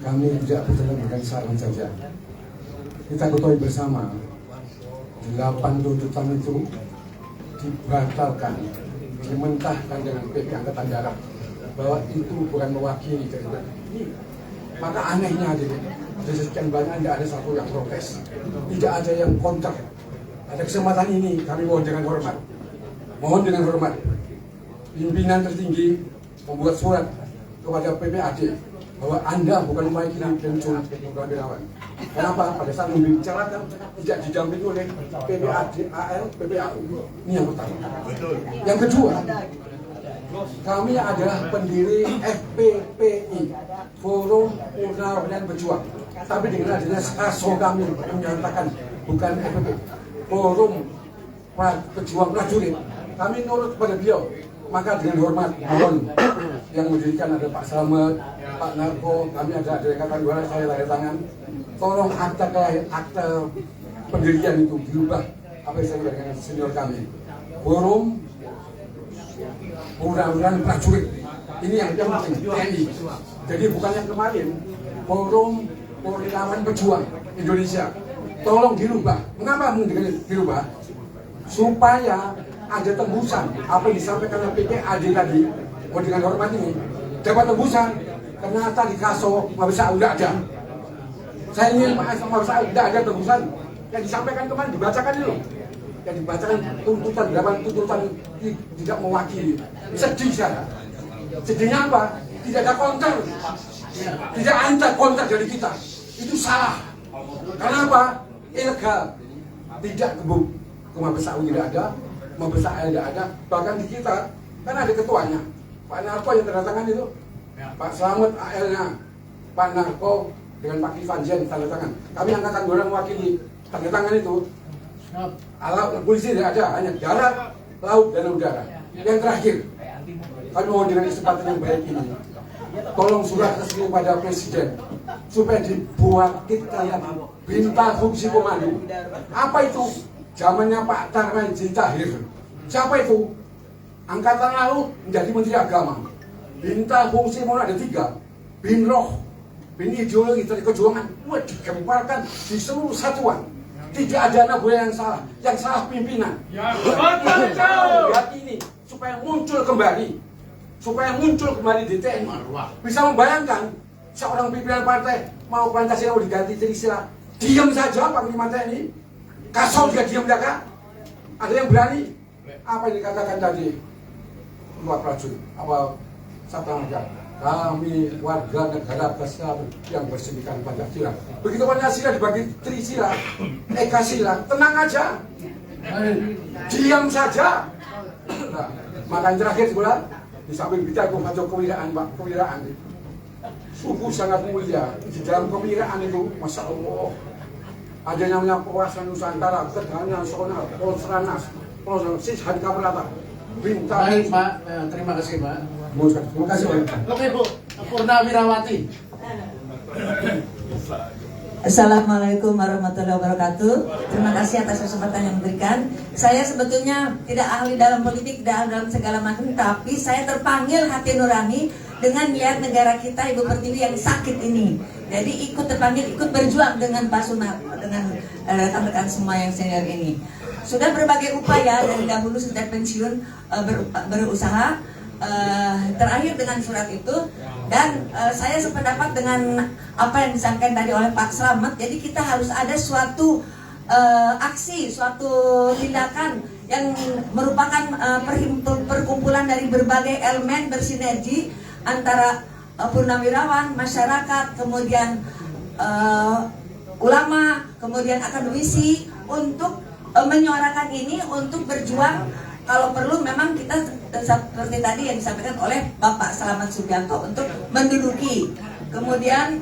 Kami tidak berjalan dengan saran saja. Kita ketahui bersama 8 tuntutan itu dibatalkan, dimentahkan dengan PP Angkatan Darat bahwa itu bukan mewakili dari ini. Maka anehnya dari sekian banyak tidak ada satu yang protes, tidak ada yang kontra. Pada kesempatan ini kami mohon dengan hormat, pimpinan tertinggi membuat surat kepada PPAD bahwa Anda bukan mewakili pensiun Purnawirawan. Kenapa? Pada saat membicarakan tidak didampingi oleh PPAD, AL, PPAU. Ini yang pertama. Yang kedua, Kami adalah pendiri FPPI, Forum Purnawirawan Pejuang. Tapi dengan adanya kaso kami menyatakan bukan FPPI, Forum Pejuang Prajurit. Kami nurut kepada beliau. Maka dengan hormat mohon yang mendirikan ada Pak Slamet, Pak Narko, kami ada Ikatan Dua, saya lahir tangan. Tolong akta pendirian itu diubah apa yang saya dengan senior kami. Forum Purnawirawan Prajurit. Ini yang penting TNI. Jadi bukan yang kemarin. Forum Purnawirawan Pejuang Indonesia. Tolong dirubah. Mengapa dirubah? Supaya ada tembusan apa yang disampaikan oleh PPAD tadi. Dengan hormat ini dapat tembusan. Ternyata di Kaso Mabes AU tidak ada. Saya ingin Mabes AU tidak ada tembusan. Yang disampaikan kemarin dibacakan dulu. Yang dibacakan tuntutan, dapat tuntutan tidak mewakili. Sedih saya. Sedihnya apa? Tidak ada counter. Tidak ada counter dari kita. Itu salah. Kenapa? Ilegal. Tidak ke Mabes AU tidak ada, Mabes AL tidak ada. Bahkan di kita kan ada ketuanya. Pak Narko yang tanda tangan itu, Pak Slamet AL-nya, Pak Narko dengan Pak Kiflan Zen tanda tangan. Kami angkatan orang mewakili tanda tangan itu. Alat polisi tidak ada, hanya darat, laut, dan udara. Yang terakhir, kami mohon dengan kesempatan yang baik ini, tolong surat resmi pada Presiden supaya dibuat kita yang perintah fungsi komando. Apa itu? Zamannya Pak Tarmizi Tahir. Siapa itu? Angkatan Laut menjadi Menteri Agama. Perintah fungsi komando ada 3. Bin Roh, bin ideologi dari kejuangan, digemparkan di seluruh satuan. Tidak ada anak buah yang salah pimpinan. Lihat ini supaya muncul kembali di TNI. Bisa membayangkan seorang pimpinan partai mau Pancasila mau diganti jadi istilah, diam saja Panglima TNI. Kasau dia diam jaga. Ada yang berani? Apa yang dikatakan tadi luar prajurit? Apa Sabta Marga? Kami warga negara besar yang bersendirikan Pancasila. Begitu Pancasila dibagi Trisila, Ekasila, tenang aja, diam saja. Nah, maka yang terakhir sebelah di samping kita itu kewiraan, Pak, kewiraan. Sungguh sangat mulia di dalam kewiraan itu, Masya Allah. Ada yang namanya Polres Nusantara, Kedatangan Nasional, Polsranas, Polsis Hari Kamerata. Baik Pak, terima kasih Pak. Terima kasih Pak. Oke Bu, Purnawirawati. Assalamualaikum warahmatullahi wabarakatuh. Terima kasih atas kesempatan yang diberikan. Saya sebetulnya tidak ahli dalam politik, tidak ahli dalam segala macam, tapi saya terpanggil hati nurani dengan melihat negara kita Ibu Pertiwi yang sakit ini. Jadi ikut terpanggil, ikut berjuang dengan Pak Sunarko, dengan rekan-rekan semua yang senior ini. Sudah berbagai upaya dari dahulu sejak pensiun berusaha. Terakhir dengan surat itu, dan saya sependapat dengan apa yang disampaikan tadi oleh Pak Slamet. Jadi kita harus ada suatu aksi, suatu tindakan yang merupakan perkumpulan dari berbagai elemen bersinergi antara purnawirawan, masyarakat, kemudian ulama, kemudian akademisi untuk menyuarakan ini, untuk berjuang. Kalau perlu memang kita seperti tadi yang disampaikan oleh Bapak Slamet Subianto untuk menduduki, kemudian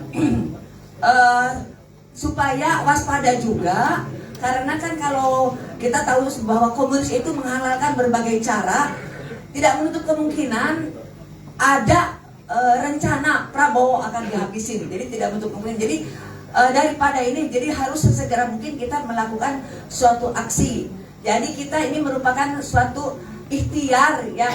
supaya waspada juga, karena kan kalau kita tahu bahwa komunis itu menghalalkan berbagai cara, tidak menutup kemungkinan ada rencana Prabowo akan dihabisin. Jadi tidak menutup kemungkinan. Jadi daripada ini, jadi harus sesegera mungkin kita melakukan suatu aksi. Jadi kita ini merupakan suatu ikhtiar yang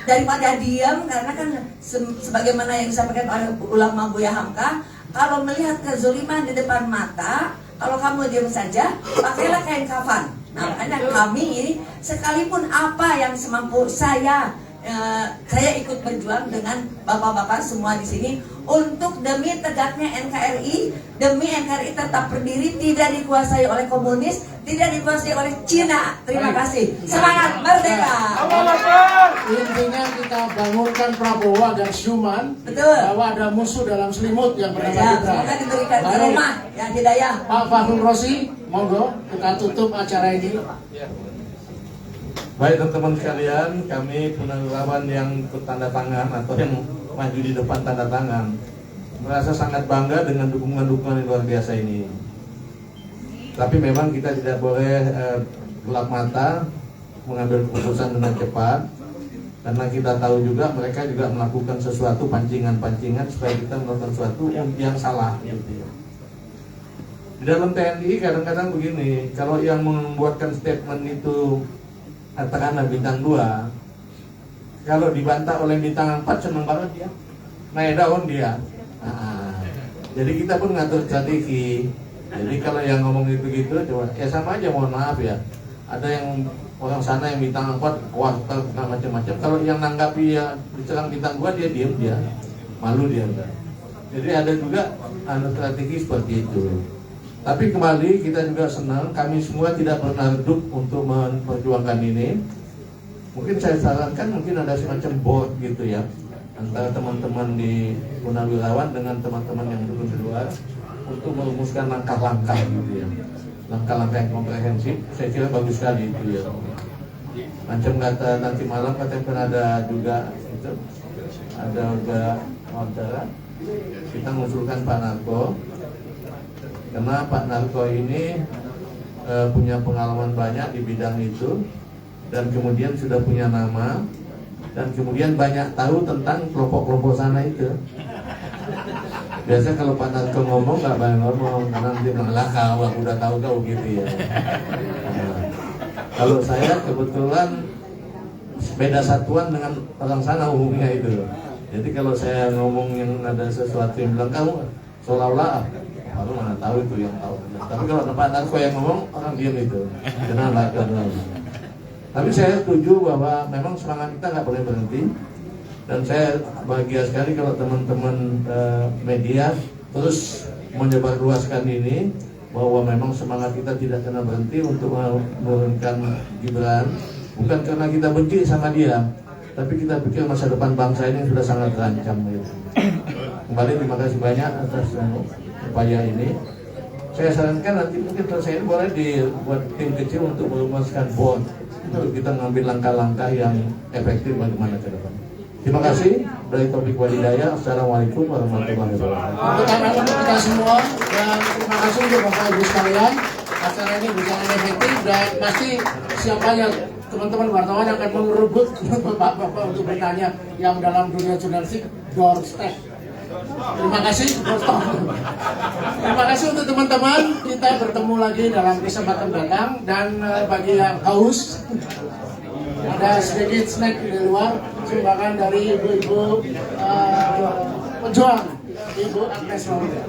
daripada diam, karena kan sebagaimana yang disampaikan oleh ulama Buya Hamka, kalau melihat kezaliman di depan mata, kalau kamu diam saja, pakailah kain kafan. Nah, makanya kami ini sekalipun apa yang semampu saya ikut berjuang dengan bapak-bapak semua di sini untuk demi tegaknya NKRI, demi NKRI tetap berdiri, tidak dikuasai oleh komunis, tidak dikuasai oleh Cina. Terima kasih. Semangat merdeka. Intinya kita bangunkan Prabowo agar siuman. Betul. Bahwa ada musuh dalam selimut yang bernama Gibran. Semoga diberikan di rumah yang hidayah. Pak Fahrul Rosi, monggo kita tutup acara ini. Baik teman-teman sekalian, kami Purnawirawan yang ikut tanda tangan atau yang maju di depan tanda tangan merasa sangat bangga dengan dukungan-dukungan yang luar biasa ini. Tapi memang kita tidak boleh gelap mata mengambil keputusan dengan cepat, karena kita tahu juga mereka juga melakukan sesuatu pancingan-pancingan supaya kita melakukan sesuatu yang salah gitu ya. Di dalam TNI kadang-kadang begini, kalau yang membuatkan statement itu katakanlah bintang 2, kalau dibantah oleh bintang 4 senang banget dia, naik daun dia. Jadi kita pun ngatur strategi. Jadi kalau yang ngomong gitu-gitu, coba ya sama aja, mohon maaf ya. Ada yang orang sana yang bintang 4, wah macam-macam. Kalau yang nanggapi ya diserang bintang 2, dia diam, dia malu dia. Jadi ada juga strategi seperti itu. Tapi kembali kita juga senang, kami semua tidak pernah redup untuk memperjuangkan ini. Mungkin saya sarankan mungkin ada semacam board gitu ya, antara teman-teman di Purnawirawan dengan teman-teman yang duduk di luar untuk merumuskan langkah-langkah gitu ya, langkah-langkah yang komprehensif. Saya kira bagus sekali itu ya. Macam kata nanti malam katanya ada juga itu, ada juga wawancara, kita mengusulkan Pak Narko. Karena Pak Narko ini punya pengalaman banyak di bidang itu, dan kemudian sudah punya nama, dan kemudian banyak tahu tentang kelompok-kelompok sana itu. Biasanya kalau Pak Narko ngomong nggak banyak ngomong, karena nanti bilang lah kau udah tahu kau gitu ya. Nah, kalau saya kebetulan beda satuan dengan orang sana umumnya itu. Jadi kalau saya ngomong yang ada sesuatu yang bilang kamu seolah-olah baru mana tahu itu yang tahu. Tapi kalau Pak Narko yang ngomong, orang diam itu. Kenapa? Tapi saya setuju bahwa memang semangat kita nggak boleh berhenti. Dan saya bahagia sekali kalau teman-teman media terus menyebarluaskan ini, bahwa memang semangat kita tidak kena berhenti untuk menurunkan Gibran. Bukan karena kita benci sama dia, tapi kita pikir masa depan bangsa ini sudah sangat terancam. Kembali terima kasih banyak atas upaya ini. Saya sarankan nanti mungkin selesai ini boleh dibuat tim kecil untuk merumuskan board, untuk kita mengambil langkah-langkah yang efektif bagaimana ke depan. Terima kasih dari Topik Wadidaya. Assalamualaikum warahmatullahi wabarakatuh. Untuk anak-anak kita semua, dan terima kasih untuk Bapak Ibu sekalian. Acara ini berjalan efektif dan pasti siapanya teman-teman wartawan akan merebut Bapak-bapak untuk bertanya yang dalam dunia jurnalistik doorstep. Terima kasih. Terima kasih untuk teman-teman. Kita bertemu lagi dalam kesempatan datang, dan bagi yang haus ada sedikit snack di luar sumbangan dari ibu-ibu pejuang, Ibu Agnes Maulida.